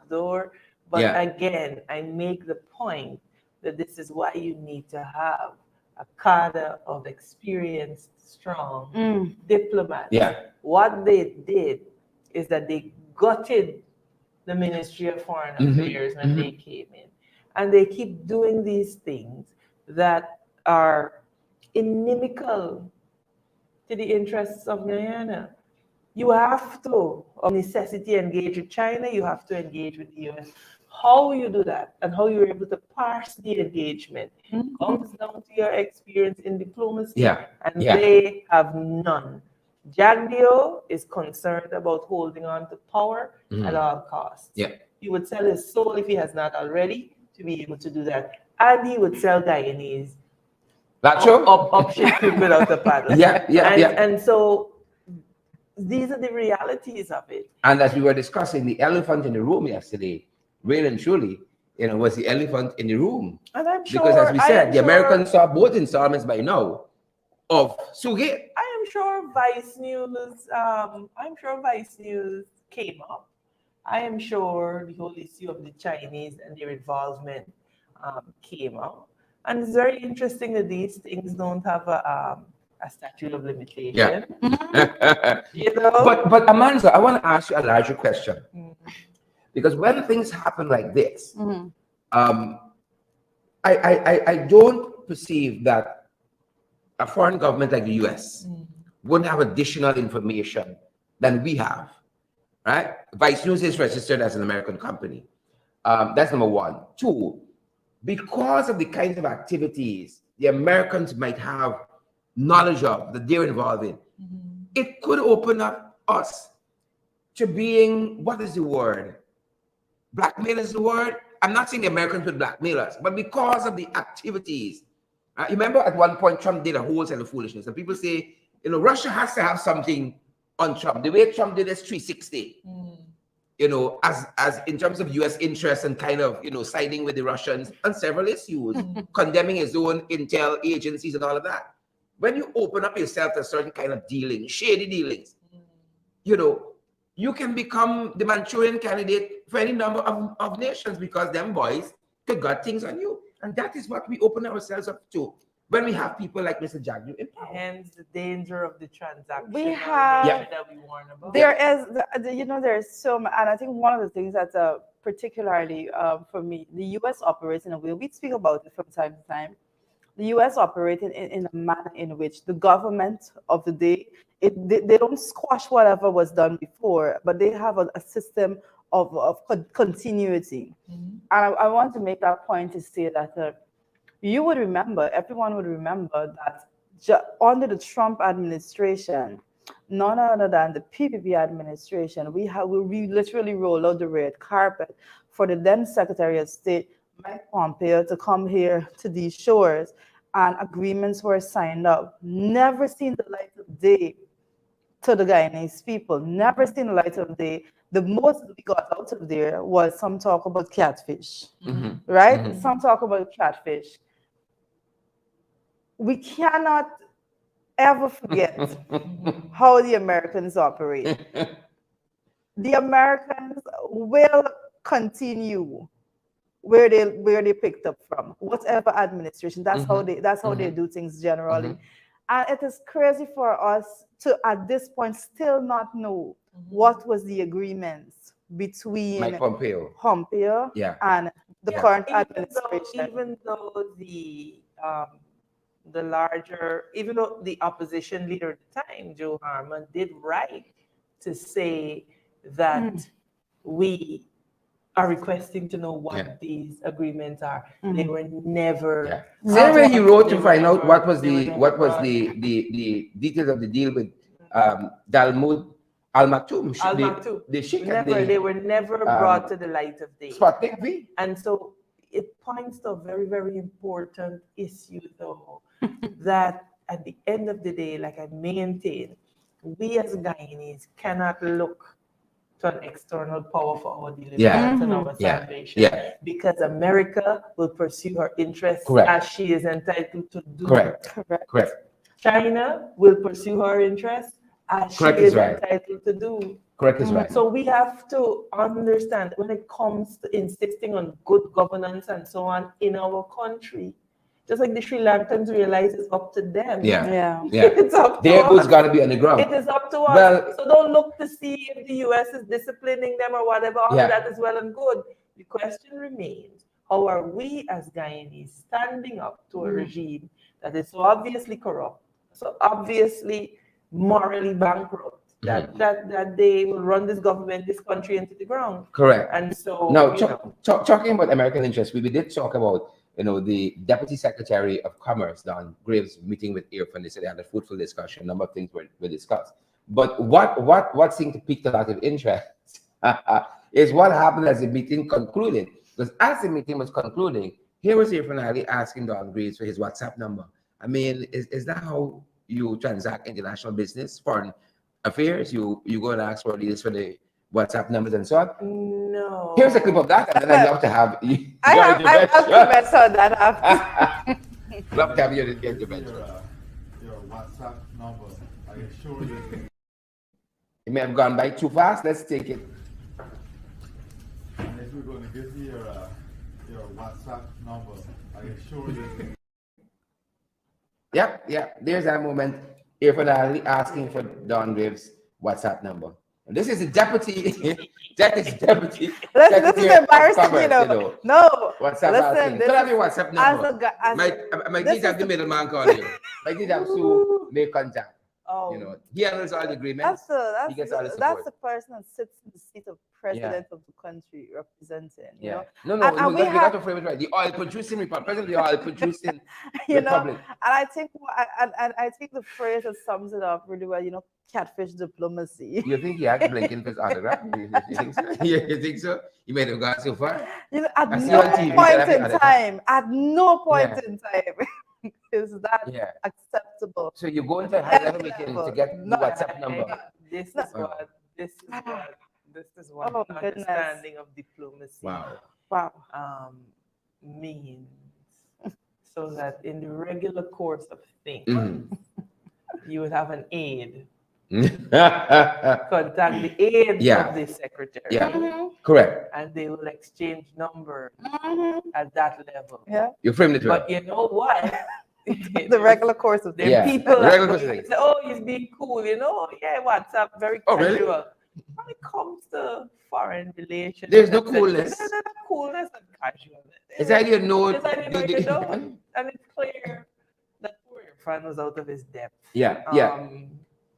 door. But again, I make the point that this is why you need to have a cadre of experienced, strong diplomats. What they did is that they gutted the Ministry of Foreign Affairs when they came in. And they keep doing these things that are inimical to the interests of Guyana. You have to, of necessity, engage with China. You have to engage with the US. How you do that and how you're able to parse the engagement comes down to your experience in diplomacy. And they have none. Jagdeo is concerned about holding on to power at all costs. He would sell his soul if he has not already to be able to do that. And he would sell Guyanese. That's true. Up shit without the paddle. And so these are the realities of it. And as we were discussing, the elephant in the room yesterday, really and truly, was the elephant in the room. And I'm sure, because as we said, the Americans saw both installments by now of Sugate. I am sure Vice News came up. I am sure the whole issue of the Chinese and their involvement came up. And it's very interesting that these things don't have a statute of limitation. But Amanda, I want to ask you a larger question. Because when things happen like this, I don't perceive that a foreign government like the US wouldn't have additional information than we have, right? Vice News is registered as an American company. That's number one. Two, because of the kinds of activities the Americans might have knowledge of that they're involved in, it could open up us to being, what is the word? Blackmail is the word. I'm not saying the Americans would blackmail us, but because of the activities. You remember at one point, Trump did a whole set of foolishness. And people say, Russia has to have something on Trump. The way Trump did this 360. as in terms of U.S. interests and kind of, siding with the Russians on several issues, condemning his own intel agencies and all of that. When you open up yourself to certain kind of dealing, shady dealings, you can become the Manchurian candidate for any number of nations because them boys could got things on you. And that is what we open ourselves up to when we have people like Mr. Jagdu in power. Hence the danger of the transaction. We have that we warn about. There is, there's so much, and I think one of the things that's particularly for me, the U.S. operates in a way, we speak about it from time to time. The U.S. operated in a manner in which the government of the day, they don't squash whatever was done before, but they have a system of continuity. And I want to make that point to say that you would remember, everyone would remember that under the Trump administration, none other than the PPP administration, we literally rolled out the red carpet for the then Secretary of State, Mike Pompeo, to come here to these shores, and agreements were signed up. Never seen the light of day to the Guyanese people. Never seen the light of day. The most we got out of there was some talk about catfish, right? Some talk about catfish. We cannot ever forget how the Americans operate. The Americans will continue where they picked up from, whatever administration. That's how they do things generally. And it is crazy for us to at this point still not know what was the agreements between Mike Pompeo and the current administration. Even though the larger, even though the opposition leader at the time, Joe Harman, did right to say that we are requesting to know what these agreements are. They were never. Same way he wrote to find out what was the details of the deal with Dalmud Al Maktoum. They were never brought to the light of day. Sputnik V. And so it points to a very, very important issue, though, that at the end of the day, like I maintain, we as Guyanese cannot look to an external power for our deliverance and our salvation. Because America will pursue her interests as she is entitled to do. Correct. China will pursue her interests as she is entitled to do. Correct is right. So we have to understand when it comes to insisting on good governance and so on in our country, just like the Sri Lankans realize it's up to them. It's up to their boots us. got to be on the ground. It is up to us. So don't look to see if the US is disciplining them or whatever. All of that is well and good. The question remains, how are we as Guyanese standing up to a regime that is so obviously corrupt, so obviously morally bankrupt, that they will run this government, this country into the ground. Correct. And so now talking about American interests, we did talk about the Deputy Secretary of Commerce, Don Graves, meeting with Irfan. They said they had a fruitful discussion. A number of things were discussed. But what seemed to pique a lot of interest is what happened as the meeting concluded. Because as the meeting was concluding, here was Irfan Ali asking Don Graves for his WhatsApp number. I mean, is that how you transact international business, foreign affairs? You go and ask for leaders for the WhatsApp numbers and so on? No. Here's a clip of that, and then I'd love to have you. I have comments on that after. Love to have your intervention. Your WhatsApp number. I assure you. It may have gone by too fast. Let's take it. And if you're going to give me your WhatsApp number, I assure you. Yep. There's that moment. Irfan Ali asking for Don Graves' WhatsApp number. And this is a deputy. That is deputy. This is embarrassing, No. WhatsApp asking. Could I have your WhatsApp number? Might need to have the middleman call you. Might need to have Sue make contact. He handles all the agreements. He gets all the support. That's the person that sits in the seat of president of the country representing. You know? No, we got to frame it right. The oil producing republic, president of the oil producing republic. And I think the phrase that sums it up really well, catfish diplomacy. You think he had Blinken for his autograph? You think so? You think so? You may have gone so far. At no point in time is that acceptable. So you go into a high level meeting to get the WhatsApp number. This is what This is what Oh, goodness. understanding of diplomacy Wow. means. So that in the regular course of things, you would have an aide. Contact the aide of the secretary. Yeah. Correct. And they will exchange numbers Mhm. at that level. Yeah. You framed it well. But you know what? The regular course of There are Yeah. people The that regular go course of and things. say, oh, he's being cool, you know? Yeah, WhatsApp, very Oh, really? casual. When it comes to foreign relations, There's no et cetera, coolness. There's no coolness and casual. It's either you know It's either you don't. And it's clear that poor Irfan was out of his depth. Yeah.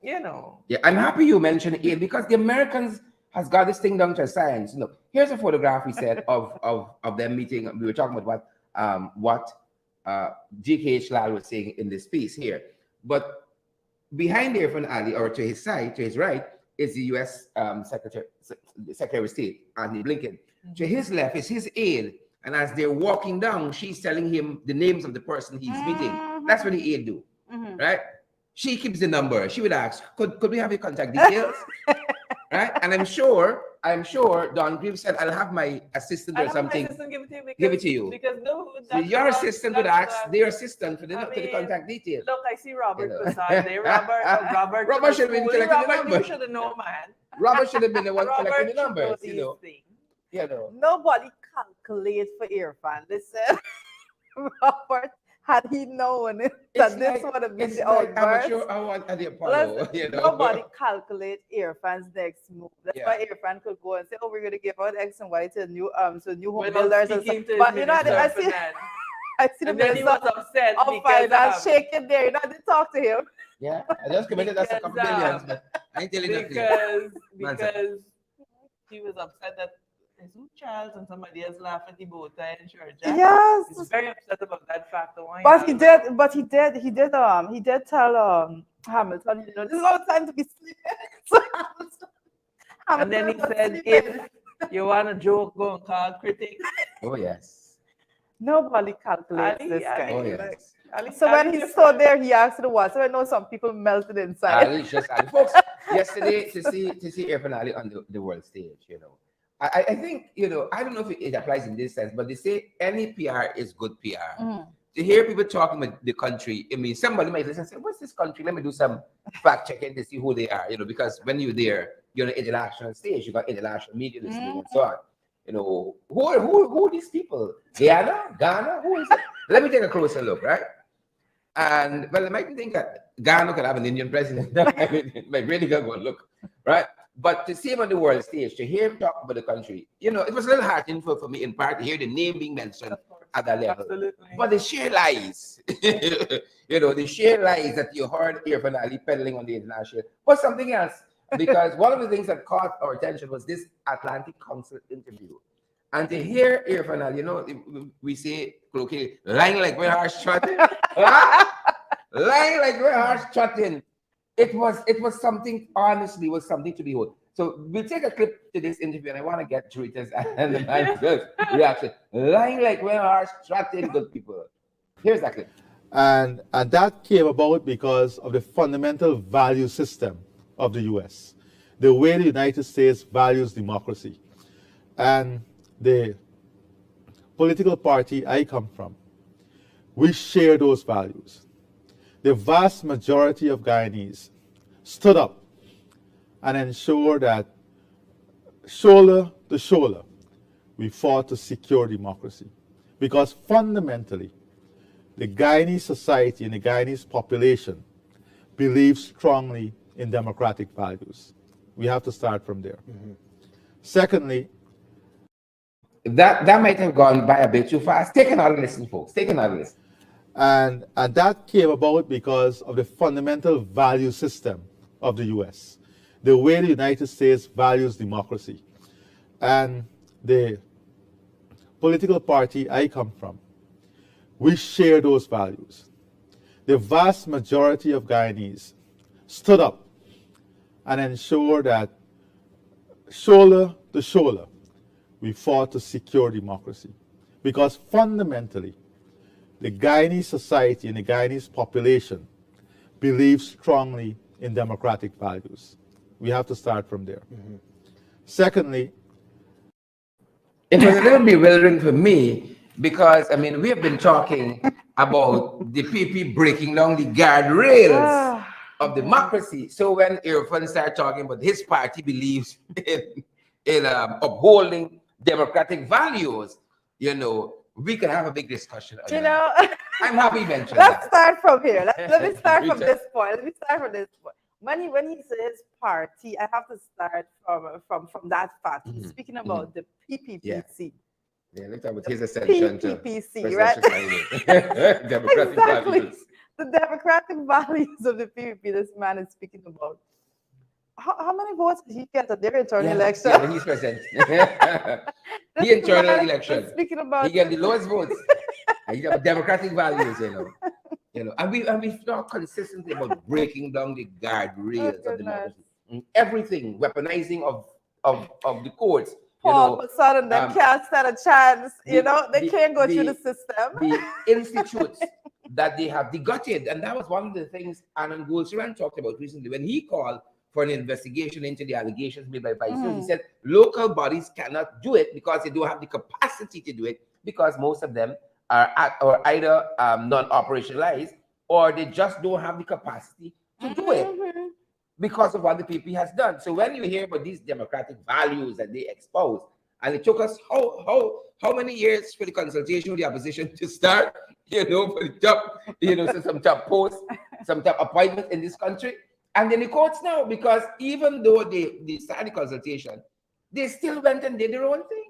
You know. Yeah, I'm happy you mentioned it because the Americans has got this thing down to science. Look, here's a photograph we said of them meeting. We were talking about what GKH Lal was saying in this piece here. But behind Irfan Ali, or to his side, to his right, is the U.S. Secretary of State, Anthony Blinken. To his left is his aide. And as they're walking down, she's telling him the names of the person he's meeting. That's what the aide do, right? She keeps the number. She would ask, could we have your contact details? Right? And I'm sure Don Grieve said, I'll have my assistant or something. Give it to you. Because So your assistant would ask their assistant for the contact details. Look, I see Robert Prasad there. Robert should have been collecting the number. You should have known, man. Robert should have been the one Robert collecting the should know numbers, these you know. things. You know. Nobody calculates for Irfan. Listen, Robert, had he known that this would have been the outburst. At the Apollo, you know. Nobody calculates Irfan's next move. That's why Irfan could go and say, "Oh, we're going to give out X and Y to new home builders." And stuff. But you know, I see the and then he was upset because shaking there. You know, I didn't talk to him. Yeah, I just committed us a couple millions, but I ain't telling nothing. Because he was upset that his child and somebody else laughed at the bow tie in Georgia. Yes, he's very upset about that fact. But he did tell Hamilton, you know, this is no time to be sleeping. And then he said, if you want a joke, go and call critics. Oh yes. Nobody calculates this guy. Oh yes. So when he saw there, he asked the what. So I know some people melted inside. Ali, just Ali. Folks, yesterday to see Irfan Ali on the world stage, you know. I think, you know, I don't know if it applies in this sense, but they say any PR is good PR. To hear people talking about the country, I mean, somebody might listen and say, what's this country? Let me do some fact checking to see who they are, you know, because when you're there, you're on an international stage, you got international media listening and so on. You know, who are these people? Ghana? Who is it? Let me take a closer look, right? And, well, I might think that Ghana could have an Indian president. My brain can go look, right? But to see him on the world stage, to hear him talk about the country, you know, it was a little heartening for me in part to hear the name being mentioned at that level. Absolutely. But the sheer lies, you know, the sheer lies that you heard Irfan Ali peddling on the international was something else. Because one of the things that caught our attention was this Atlantic Council interview. And to hear Irfan Ali, you know, we say, okay, lying like we're harsh chatting. Lying like we're harsh chatting. It was something, honestly, was something to behold. So we'll take a clip to this interview, and I want to get Charita's and the man's reaction. Lying like we're harsh chatting, good people. Here's that clip. And that came about because of the fundamental value system of the U.S., the way the United States values democracy. And the political party I come from, we share those values. The vast majority of Guyanese stood up and ensured that shoulder to shoulder, we fought to secure democracy. Because fundamentally, the Guyanese society and the Guyanese population believes strongly in democratic values. We have to start from there. Secondly, that might have gone by a bit too fast. Take another listen, folks. Take another listen. And that came about because of the fundamental value system of the U.S., the way the United States values democracy. And the political party I come from, we share those values. The vast majority of Guyanese stood up and ensured that shoulder to shoulder, we fought to secure democracy. Because fundamentally, the Guyanese society and the Guyanese population believes strongly in democratic values. We have to start from there. Secondly, it was a little bewildering for me because, I mean, we have been talking about the PP breaking down the guardrails of democracy. So when Irfan started talking about his party believes in upholding democratic values, you know, we can have a big discussion. On You that. know, I'm happy you mentioned let's that. start from here. Let me start from Richard. this point. Let me start from this point. When he says party, I have to start from that fact. He's speaking about the PPPC. Yeah, let's talk about his ascension to PPPC, right? democratic Exactly. values. The democratic values of the PPP this man is speaking about. How many votes did he get at their internal election? Yeah, when he's present. The internal election. Speaking about he get the lowest votes. And he have democratic values, you know. And we've talked consistently about breaking down the guardrails of democracy. Everything, weaponizing of the courts. Paul Poseidon, they can't stand a chance. They can't go through the system. The institutes that they have gutted, and that was one of the things Anand Gulsharan talked about recently when he called for an investigation into the allegations made by Vice. He said local bodies cannot do it because they don't have the capacity to do it because most of them are either non-operationalized or they just don't have the capacity to do it because of what the PP has done. So when you hear about these democratic values that they expose, and it took us how many years for the consultation with the opposition to start, for the top, so some top posts, some top appointments in this country, and then the courts now, because even though they started the consultation, they still went and did their own thing.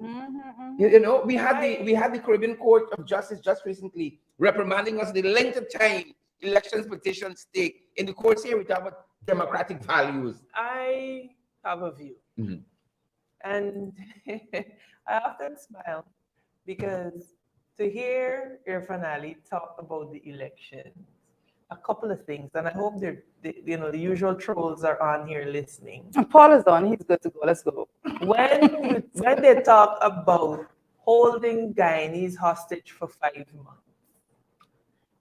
We had the Caribbean Court of Justice just recently reprimanding us the length of time elections petitions take in the courts here. We talk about democratic values. I have a view. And I often smile because to hear Irfan Ali talk about the elections, a couple of things, and I hope the usual trolls are on here listening. And Paul is on, he's good to go. Let's go. When they talk about holding Guyanese hostage for 5 months,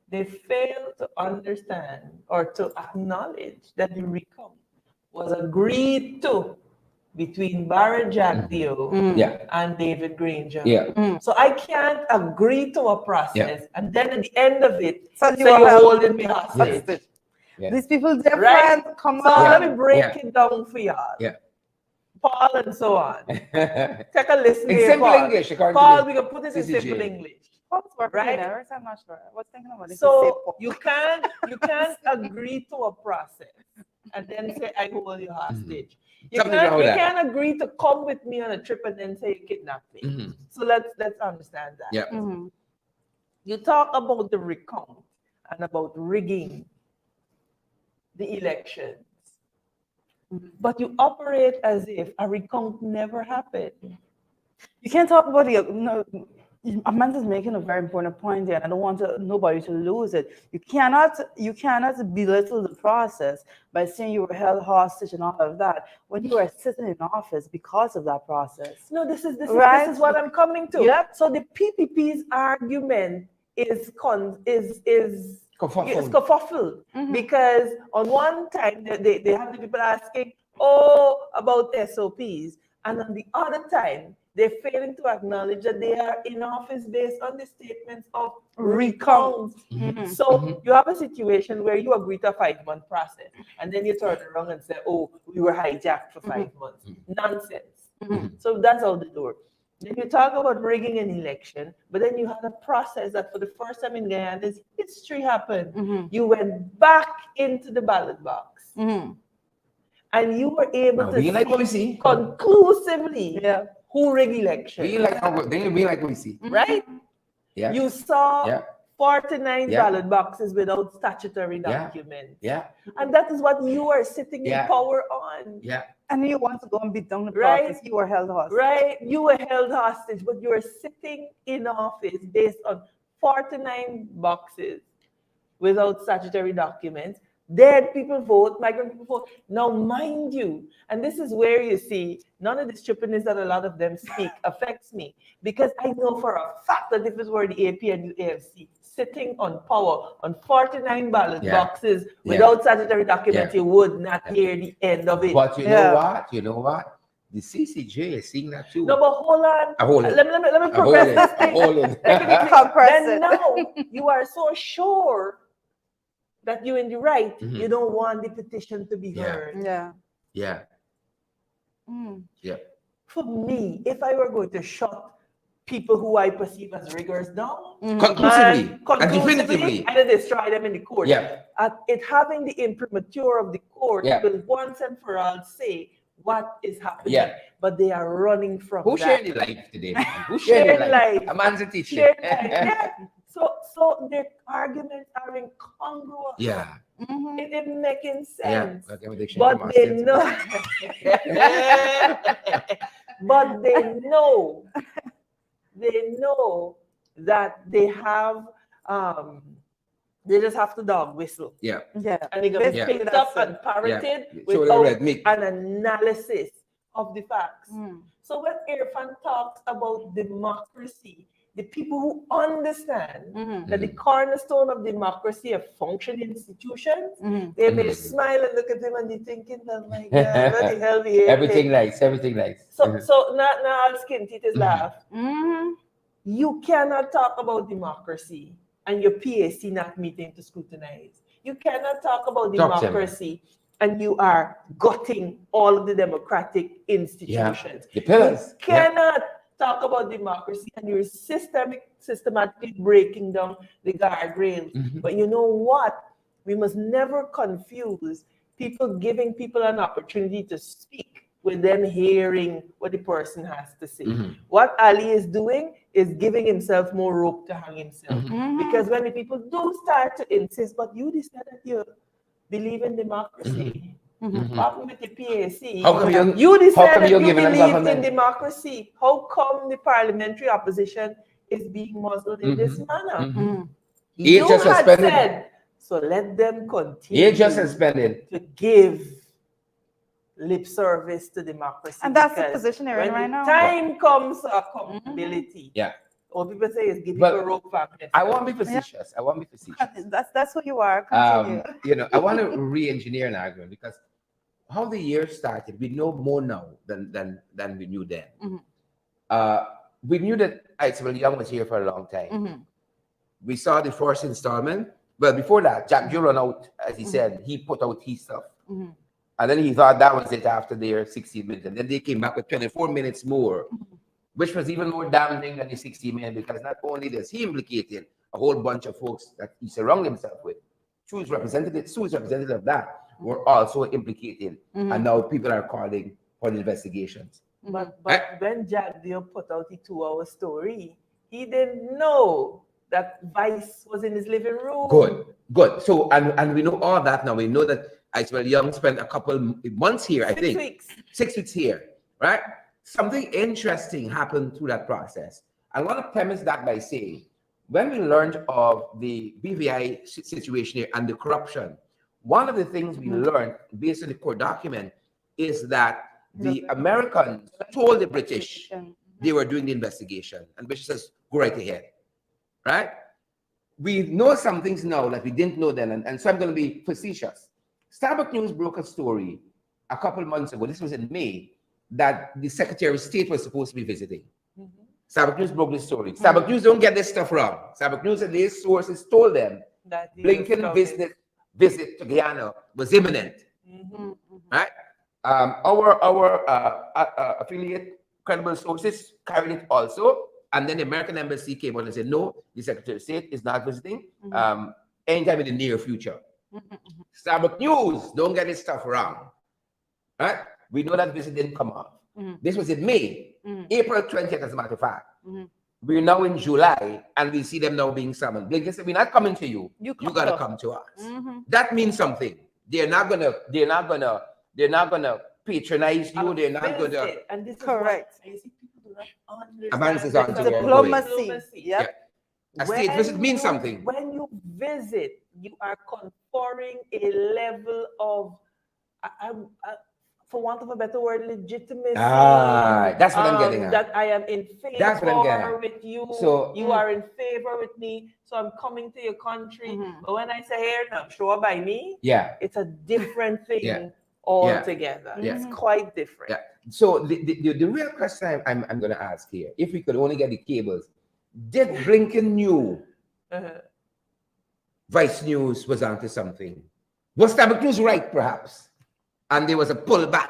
they fail to understand or to acknowledge that the recount was agreed to between Barra Jagdeo and David Granger. So I can't agree to a process and then at the end of it, so you're holding me hostage. These people different. Right? Come so on. let me break it down for y'all. Paul and so on. Take a listen in here, simple Paul. English. Paul, we can put it in simple English. Right? I'm not sure. I was thinking about it. So you can't agree to a process and then say I hold you hostage. You can't agree to come with me on a trip and then say you kidnapped me. So let's understand that. You talk about the recount and about rigging the elections, but you operate as if a recount never happened. You can't talk about Amanda's making a very important point there, and I don't want nobody to lose it. You cannot belittle the process by saying you were held hostage and all of that when you are sitting in office because of that process. No, this is what I'm coming to. So the PPP's argument is kerfuffle because on one time they have the people asking about SOPs, and on the other time they're failing to acknowledge that they are in office based on the statements of recount. So you have a situation where you agree to a 5-month process, and then you turn around and say, we were hijacked for 5 months. Nonsense. So that's out the door. Then you talk about rigging an election, but then you had a process that for the first time in Guyana's history happened. You went back into the ballot box. And you were able to see conclusively who rigged elections. We like what we see. Right? You saw 49 ballot boxes without statutory documents. And that is what you are sitting in power on. And you want to go and beat down the process. You were held hostage. Right? You were held hostage, but you were sitting in office based on 49 boxes without statutory documents. Dead people vote, migrant people vote. Now, mind you, and this is where you see none of the stupidness that a lot of them speak affects me, because I know for a fact that if it were the AP and the AFC sitting on power on 49 ballot boxes without statutory documents, you would not hear the end of it. But you know what? the CCJ is seeing that too. No, but hold on. Hold it. Let me progress this thing. Hold it. Compress Then it. now you are so sure that you're in the right. You don't want the petition to be heard. Yeah. Yeah. Mm. Yeah. For me, if I were going to shut people who I perceive as riggers down, Conclusively and conclusively, definitively. and then destroy them in the court. Yeah. It having the imprimatur of the court Yeah. will once and for all say what is happening. Yeah. But they are running from Who's that. sharing the life today, man? Who's sharing the life? A man's a teacher. Shared life. Yeah. So their arguments are incongruous. Yeah. It isn't making Yeah. sense. Okay, But they know. But they know that they have they just have to dog whistle. Yeah. Yeah. And they're gonna be picked up and parroted without an analysis of the facts. So when Irfan talks about democracy, the people who understand that the cornerstone of democracy are functioning institutions, they may smile and look at them and be thinking, oh my God, what the hell we Everything nice. So now I'll skin teeth is laugh. You cannot talk about democracy and your PAC not meeting to scrutinize. You cannot talk about democracy and you are gutting all of the democratic institutions. The pillars. You cannot talk about democracy and you're systematically breaking down the guardrails. But you know what? We must never confuse people giving people an opportunity to speak with them hearing what the person has to say. What Ali is doing is giving himself more rope to hang himself. Because when the people do start to insist, but you decide that you believe in democracy. What with the PAC? How come you decide that you giving believe in democracy. How come the parliamentary opposition is being muzzled in this manner? You had said, so let them continue to give lip service to democracy. And that's the position they're in right now. Time comes for accountability. All people say is give people rope for I won't be facetious. That's who you are. Continue. I want to re-engineer an argument because how the year started, we know more now than we knew then. We knew that Isabel Young was here for a long time. We saw the first installment. Well, before that, Jack Joe ran out, as he said, he put out his stuff. And then he thought that was it after their 16 minutes. And then they came back with 24 minutes more, which was even more damning than the 60 minutes because not only does he implicated a whole bunch of folks that he surrounded himself with, Sue's representative of that were also implicated. And now people are calling for the investigations. But when Jack Dio put out the 2-hour story, he didn't know that Vice was in his living room. Good. So, and we know all that now. We know that Isabel Young spent a couple months here, I think. 6 weeks. 6 weeks here, right? Something interesting happened through that process. I want to premise that by saying, when we learned of the BVI situation here and the corruption, one of the things we learned based on the court document is that the Americans told the British they were doing the investigation, and British says, go right ahead, right? We know some things now that we didn't know then, and so I'm going to be facetious. Starbuck News broke a story a couple months ago, this was in May, that the Secretary of State was supposed to be visiting. Starbuck News broke this story. Starbuck News don't get this stuff wrong. Starbuck News and these sources told them that Blinken visit to Guyana was imminent, right? Our affiliate credible sources carried it also, and then the American embassy came out and said, no, the Secretary of State is not visiting anytime in the near future. Starbuck News, don't get this stuff wrong, right? We know that visit didn't come off. This was in May, April 20th, as a matter of fact. We're now in July, and we see them now being summoned. Blinken said, we're not coming to you. You gotta come to us. That means something. They're not gonna patronize you. They're not gonna. And this is correct. What, you see, people do not understand Diplomacy. Yeah. A state visit means something. When you visit, you are conferring a level of, for want of a better word, legitimacy. That's what I'm getting at. That I am in favor with you. So you are in favor with me. So I'm coming to your country. But when I say here, no, show up by me. It's a different thing altogether. It's quite different. So the real question I'm going to ask here, if we could only get the cables, did Blinken knew Vice News was onto something? Was Tabak News right, perhaps? And there was a pullback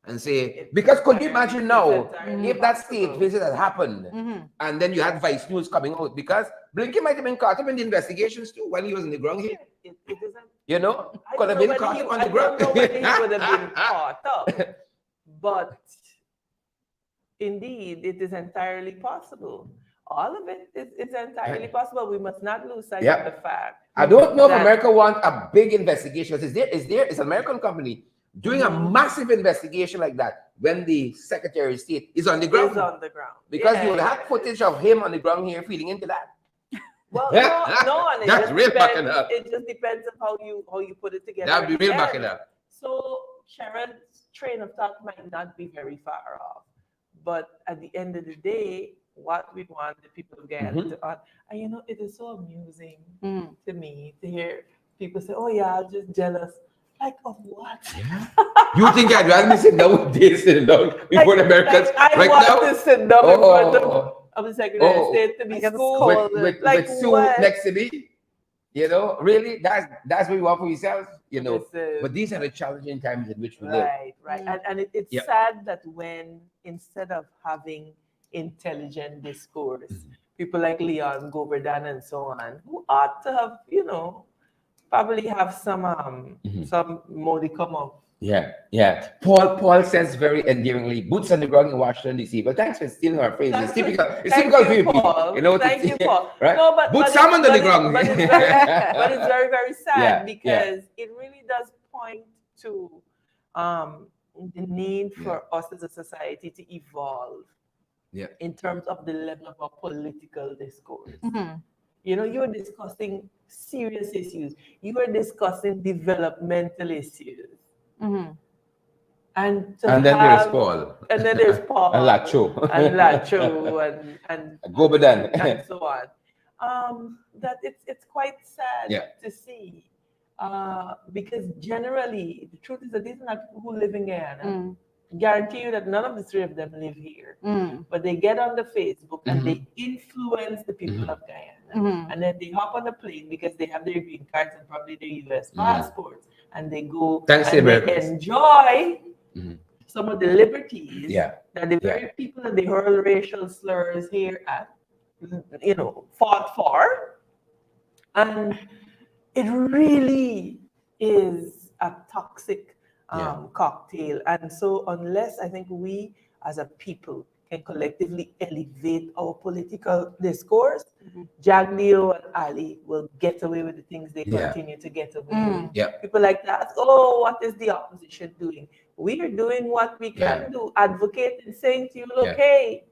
and say, because could you imagine now if that state visit had happened and then you had Vice News coming out, because Blinken might have been caught up in the investigations too when he was on the ground here. It isn't, You know, I could have don't been know caught whether up on I the ground. don't know whether he would have been caught up, but indeed, it is entirely possible. All of it is entirely possible. We must not lose sight of the fact. I don't know if that America wants a big investigation. Is an American company doing a massive investigation like that when the Secretary of State is on the ground? is on the ground. Because you will have footage of him on the ground here feeding into that. Well, no, and That's real backing up. it just depends on how you put it together. That would be real backing up. So Sharon's train of thought might not be very far off, but at the end of the day, what we want the people of Guyana to and you know, it is so amusing to me to hear people say, "Oh yeah, I'm just jealous." Like of what? Yeah. You think I'd rather be sitting down with this sitting down before the Americans I want to sit down in front of the Secretary of State to be schooled with Sue next to me. You know, really, that's what we want for yourselves. You know, but these are the challenging times in which we live. Right. And it's sad that when instead of having intelligent discourse, people like Leon Govardhan and so on, who ought to have, you know, probably have some modicum of. Yeah. Paul says very endearingly, boots on the ground in Washington D.C. But thanks for stealing our phrase. It's typical Paul. You know, thank you, Paul. Right? No, but boots on the ground. But it's very, very sad because it really does point to the need for us as a society to evolve. In terms of the level of our political discourse. You know, you're discussing serious issues. You are discussing developmental issues. And then there's Paul. And then there's Paul. And Lacho. and Govardhan. And so on. That it's quite sad to see. Because generally, the truth is that these are not people who live in Guyana. Guarantee you that none of the three of them live here, but they get on the Facebook and they influence the people of Guyana, and then they hop on the plane because they have their green cards and probably their US passports, and they go and they enjoy some of the liberties that the very people that they hurl racial slurs here at, you know, fought for, and it really is a toxic cocktail. And so unless I think we as a people can collectively elevate our political discourse, Jagdeo and Ali will get away with the things they continue to get away with. People like that, what is the opposition doing? We are doing what we can do, advocating, saying to you, look, hey,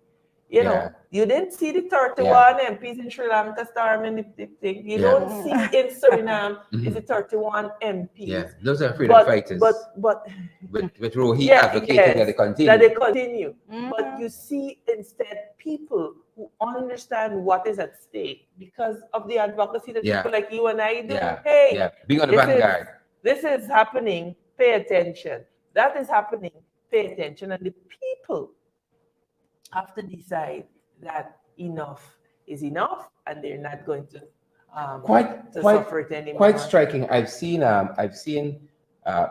you know, you didn't see the 31 MPs in Sri Lanka storming the thing. You don't see in Suriname is the 31 MPs. Yeah, those are freedom fighters. But with Rohit advocating that they continue. That they continue. But you see instead people who understand what is at stake because of the advocacy that people like you and I do. Hey, being on the vanguard. This is happening. Pay attention. That is happening. Pay attention. And the people have to decide that enough is enough, and they're not going to suffer it anymore. Quite striking. I've seen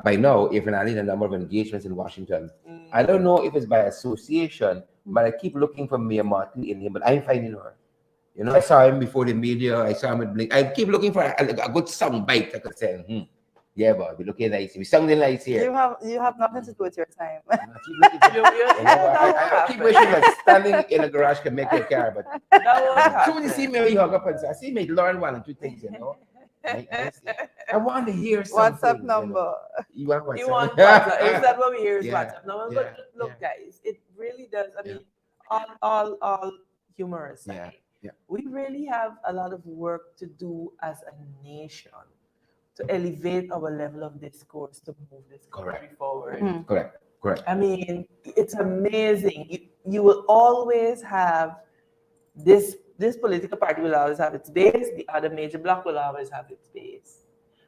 by now, even adding a number of engagements in Washington. I don't know if it's by association, but I keep looking for Mia Martin in him, but I'm finding her. You know, I saw him before the media. I saw him at Blink. I keep looking for a good sound bite. I could say, yeah, but we looking nice. We sounding nice here. You have nothing to do with your time. I keep wishing that standing in a garage can make your car, but soon you see me, we hung up and say, I see me, Lauren, one or two things, you know. I want to hear something. WhatsApp number. You want WhatsApp? You want WhatsApp? Is that what we hear? Is WhatsApp number? But look, guys, it really does. I mean, all humor aside, we really have a lot of work to do as a nation to elevate our level of discourse to move this country forward. Correct. I mean, it's amazing. You will always have this political party will always have its base. The other major bloc will always have its base.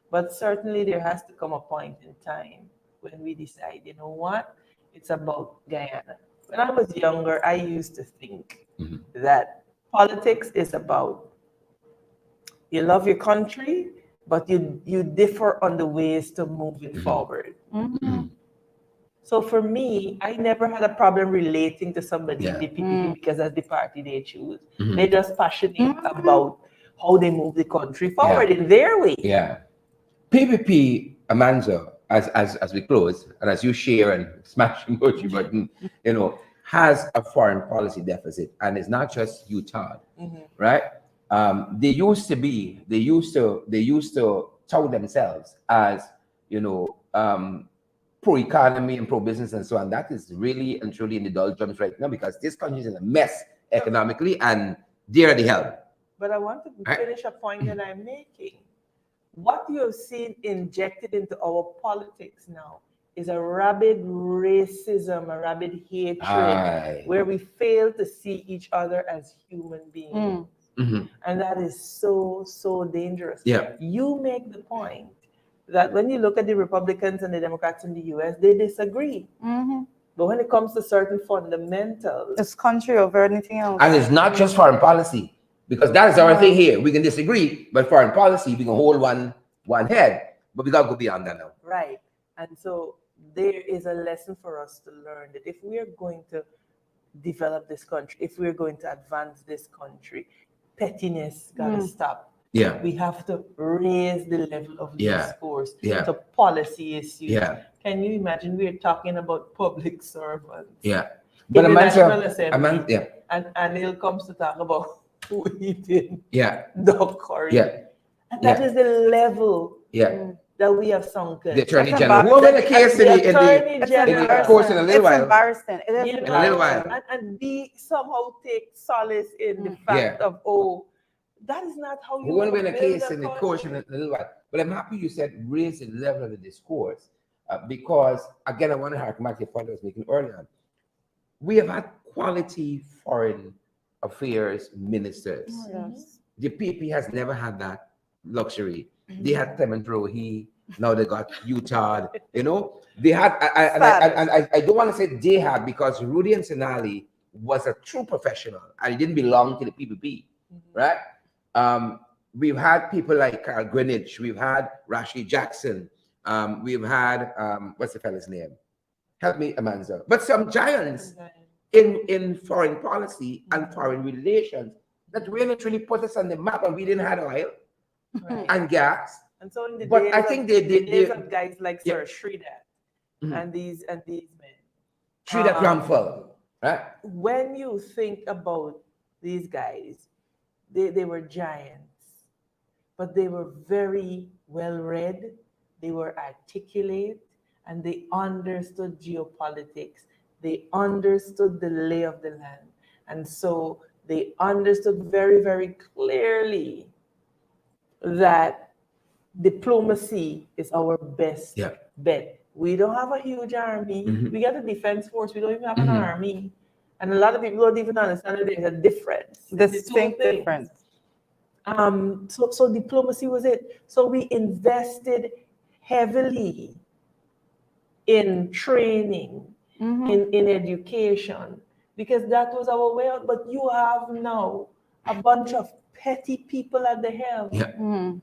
But certainly there has to come a point in time when we decide, you know what? it's about Guyana. When I was younger, I used to think that politics is about you love your country, but you differ on the ways to move it forward. So for me, I never had a problem relating to somebody in the PPP because that's the party they choose. They're just passionate about how they move the country forward in their way. Yeah. PPP, Amanzo, as we close, and as you share and smash the emoji button, has a foreign policy deficit, and it's not just Utah, right? They used to tout themselves as pro-economy and pro-business and so on. That is really and truly in the doldrums right now because this country is in a mess economically, and they're at the helm. But I want to finish a point that I'm making. What you have seen injected into our politics now is a rabid racism, a rabid hatred, where we fail to see each other as human beings. And that is so, so dangerous. Yeah. You make the point that when you look at the Republicans and the Democrats in the US, they disagree. But when it comes to certain fundamentals, it's country over anything else. And it's not just foreign policy, because that is our thing here. We can disagree, but foreign policy, we can hold one head, but we got to go beyond that now. Right. And so there is a lesson for us to learn that if we are going to develop this country, if we're going to advance this country, pettiness got to stop. Yeah. We have to raise the level of discourse to policy issues. Yeah. Can you imagine we're talking about public servants? Yeah. But But National Assembly, yeah. and Neil comes to talk about who eating Yeah. dog curry. Yeah. And that is the level that we have sunken. The Attorney General. Who will win the case in the course in a little while? It's embarrassing. It is in a little while. And we somehow take solace in the fact of, that is not how you Who will win a build case a in the country. course in a little while? But I'm happy you said raise the level of the discourse because, again, I want to harken back to the point I was making earlier. We have had quality foreign affairs ministers. The PP has never had that luxury. They had Clement Rohi, now they got Utah. They had, I don't want to say they had because Rudy and Sinali was a true professional and he didn't belong to the PPP, right? We've had people like Carl Greenwich, we've had Rashid Jackson, we've had what's the fella's name? Help me, Amanzo. But some giants in foreign policy and foreign relations that really truly put us on the map, and we didn't have oil and gas. And so in the But days I think days of guys like Sir Sridhar and these men. Sridhar Ramphal, right? When you think about these guys, they were giants, but they were very well read, they were articulate, and they understood geopolitics. They understood the lay of the land. And so they understood very, very clearly that diplomacy is our best bet. We don't have a huge army. We got a defense force. We don't even have an army. And a lot of people don't even understand that there's a difference. Distinct difference. So diplomacy was it. So we invested heavily in training, in education, because that was our way out. But you have now a bunch of petty people at the helm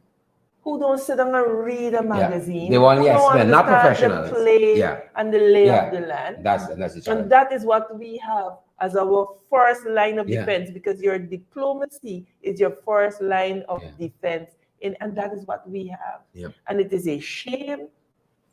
who don't sit down and read a magazine. They want men, not understand professionals. The play and the lay of the land. That's the challenge. And that is what we have as our first line of defense, because your diplomacy is your first line of defense. And that is what we have. And it is a shame.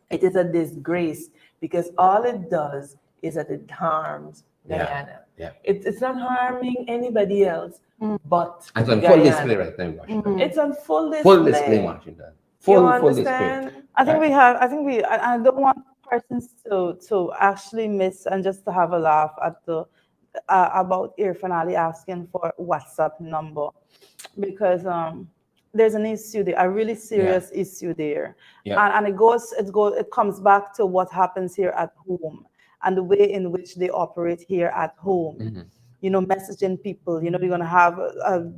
It is a disgrace, because all it does is that it harms Guyana. It's not harming anybody else, but it's on Guyana. full display right now in Washington. It's on full display. Full display in Washington. Full display. I don't want persons to actually miss and just to have a laugh at the about Irfan Ali asking for WhatsApp number, because there's an issue there, a really serious issue there, and it comes back to what happens here at home and the way in which they operate here at home. Messaging people. You're going to have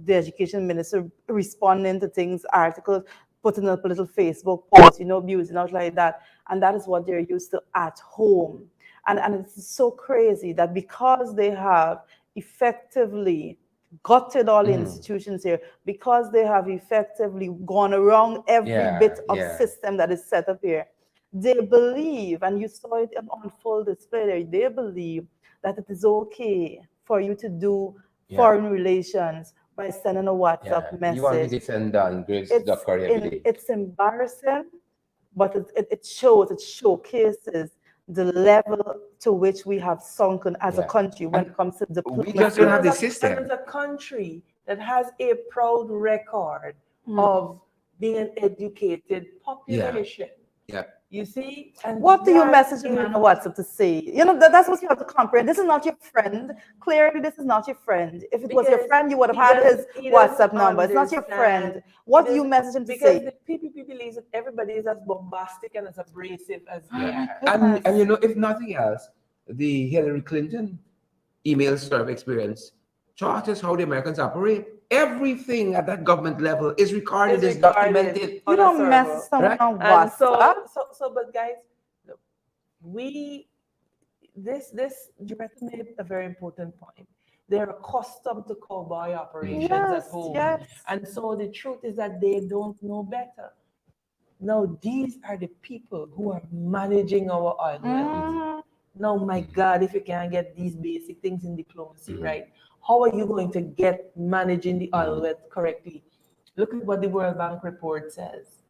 the education minister responding to things, articles, putting up a little Facebook post, abusing out like that, and that is what they're used to at home. And it's so crazy that because they have effectively gutted all the institutions here, because they have effectively gone around every bit of system that is set up here, they believe, and you saw it on full display there, they believe that it is okay for you to do foreign relations by sending a WhatsApp message. You want me to send down Grace Ducker every day. It's embarrassing, but it showcases the level to which we have sunken as a country when it comes to diplomacy. We just don't have the system. And as a country that has a proud record of being an educated population. Yeah. You see? And what do you message him on WhatsApp to say? You know, that's what you have to comprehend. This is not your friend. Clearly, this is not your friend. If it was your friend, you would have had his WhatsApp number. It's not your friend. What do you message him to say? Because the PPP believes that everybody is as bombastic and as abrasive as they are. And you know, if nothing else, the Hillary Clinton email serve experience taught us how the Americans operate. Everything at that government level is recorded, is documented. You don't mess someone on WhatsApp. But guys, look, Director made a very important point. They're accustomed to cowboy operations at home. And so the truth is that they don't know better. Now, these are the people who are managing our oil wells. Now, my God, if you can't get these basic things in diplomacy right, how are you going to get managing the oil wealth correctly? Look at what the World Bank report says.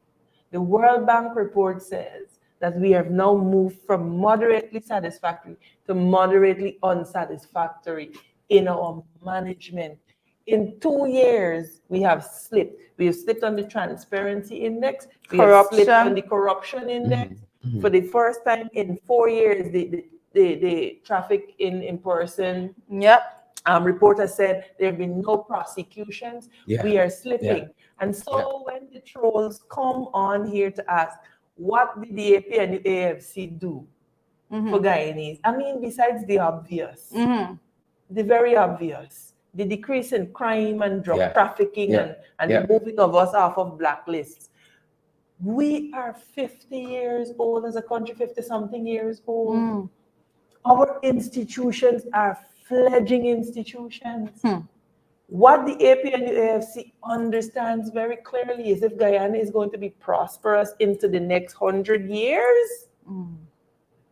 The World Bank report says that we have now moved from moderately satisfactory to moderately unsatisfactory in our management. In 2 years, we have slipped. We have slipped on the transparency index. We have slipped on the corruption index. For the first time in 4 years, the traffic in person. Reporter said there have been no prosecutions. We are slipping. And so when the trolls come on here to ask, what did the AP and the AFC do for Guyanese? I mean, besides the obvious, the very obvious, the decrease in crime and drug trafficking and the moving of us off of blacklists. We are 50 years old as a country, 50-something years old. Our institutions are fledgling institutions. What the AP and the AFC understands very clearly is if Guyana is going to be prosperous into the next 100 years,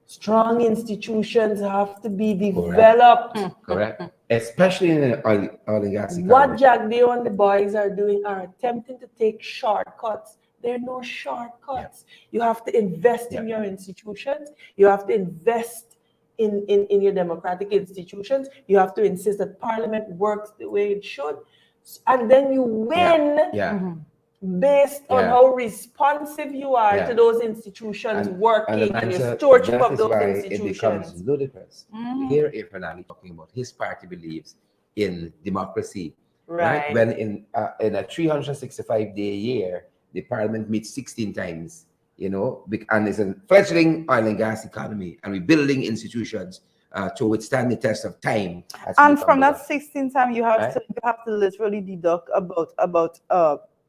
strong institutions have to be developed. Correct. Especially in the oil and gas economy. What Jack Dio and the boys are doing are attempting to take shortcuts. There are no shortcuts. You have to invest in your institutions. You have to invest in your democratic institutions. You have to insist that Parliament works the way it should. And then you win based on how responsive you are to those institutions working and your stewardship of those institutions. It becomes ludicrous. Here, Fernando talking about his party believes in democracy. Right. When in a 365-day year, the Parliament meets 16 times. You know, and it's a fledgling oil and gas economy, and we're building institutions to withstand the test of time. And from that 16 time, you have to literally deduct about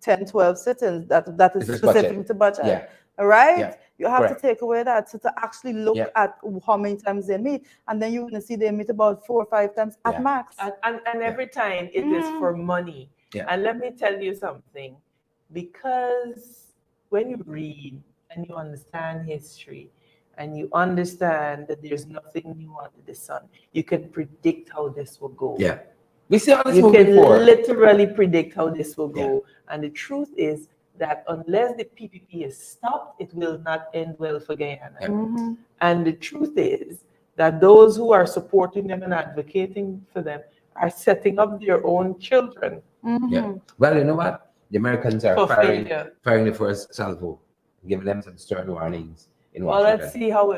10, 12 sittings that is specific to budget. Right? You have to take away that to actually look at how many times they meet, and then you're going to see they meet about 4 or 5 times at max. And every time it is for money. And let me tell you something, because when you read and you understand history, and you understand that there's nothing new under the sun, you can predict how this will go. We see how this you can before. literally predict how this will go. And the truth is that unless the PPP is stopped, it will not end well for Guyana. And the truth is that those who are supporting them and advocating for them are setting up their own children. Well, you know what? The Americans are firing the first salvo, giving them some stern warnings in Washington. Well, let's see how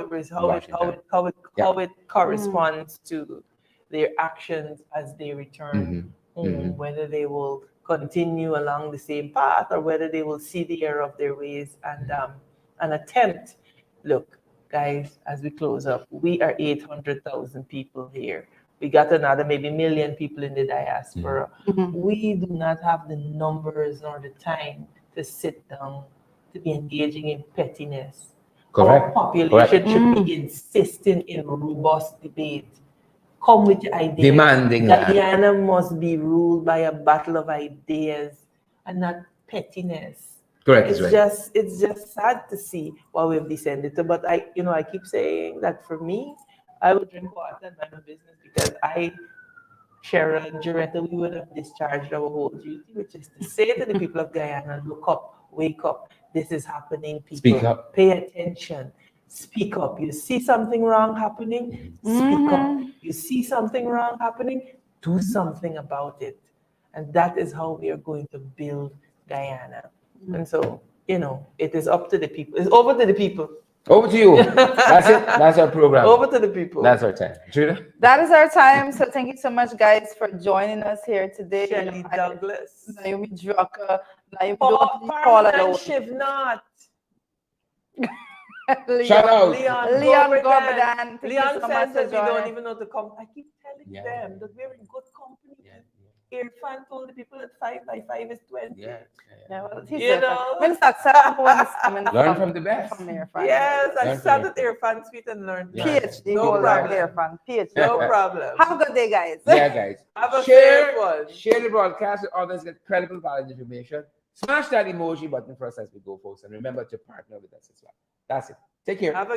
it corresponds to their actions as they return, whether they will continue along the same path or whether they will see the error of their ways and attempt. Look, guys, as we close up, we are 800,000 people here. We got another maybe 1 million people in the diaspora. We do not have the numbers nor the time to sit down, to be engaging in pettiness. Correct. Our population should be insisting in robust debate. Come with your ideas. Demanding that. Guyana must be ruled by a battle of ideas and not pettiness. Correct. It's just sad to see what we've descended to. But I keep saying that for me, I would drink water and mind my business because Cheryl and Joretta, we would have discharged our whole duty, which is to say to the people of Guyana, look up, wake up. This is happening, people. Speak up. Pay attention. Speak up. You see something wrong happening, speak up. You see something wrong happening, do something about it. And that is how we are going to build Guyana. And so, it is up to the people. It's over to the people. Over to you. That's it. That's our program. Over to the people. That's our time. Judah? That is our time. So thank you so much, guys, for joining us here today. Shelley Douglas. Naomi Drucker. Naomi Paul and Shiv Not. Shout out. Leon Goberdan. Leon says that we don't even know to come. I keep telling them that we're in good company. Irfan told the people that 5 by 5 is 20. Learn from the best. Yes, I sat at Irfan's feet and learned. PhD. No problem. Irfan. PhD. No problem. Have a good day, guys. Yeah, guys. Have a share one. Share the broadcast with others, get credible, valid information. Smash that emoji button for us as we go, folks. And remember to partner with us as well. That's it. Take care.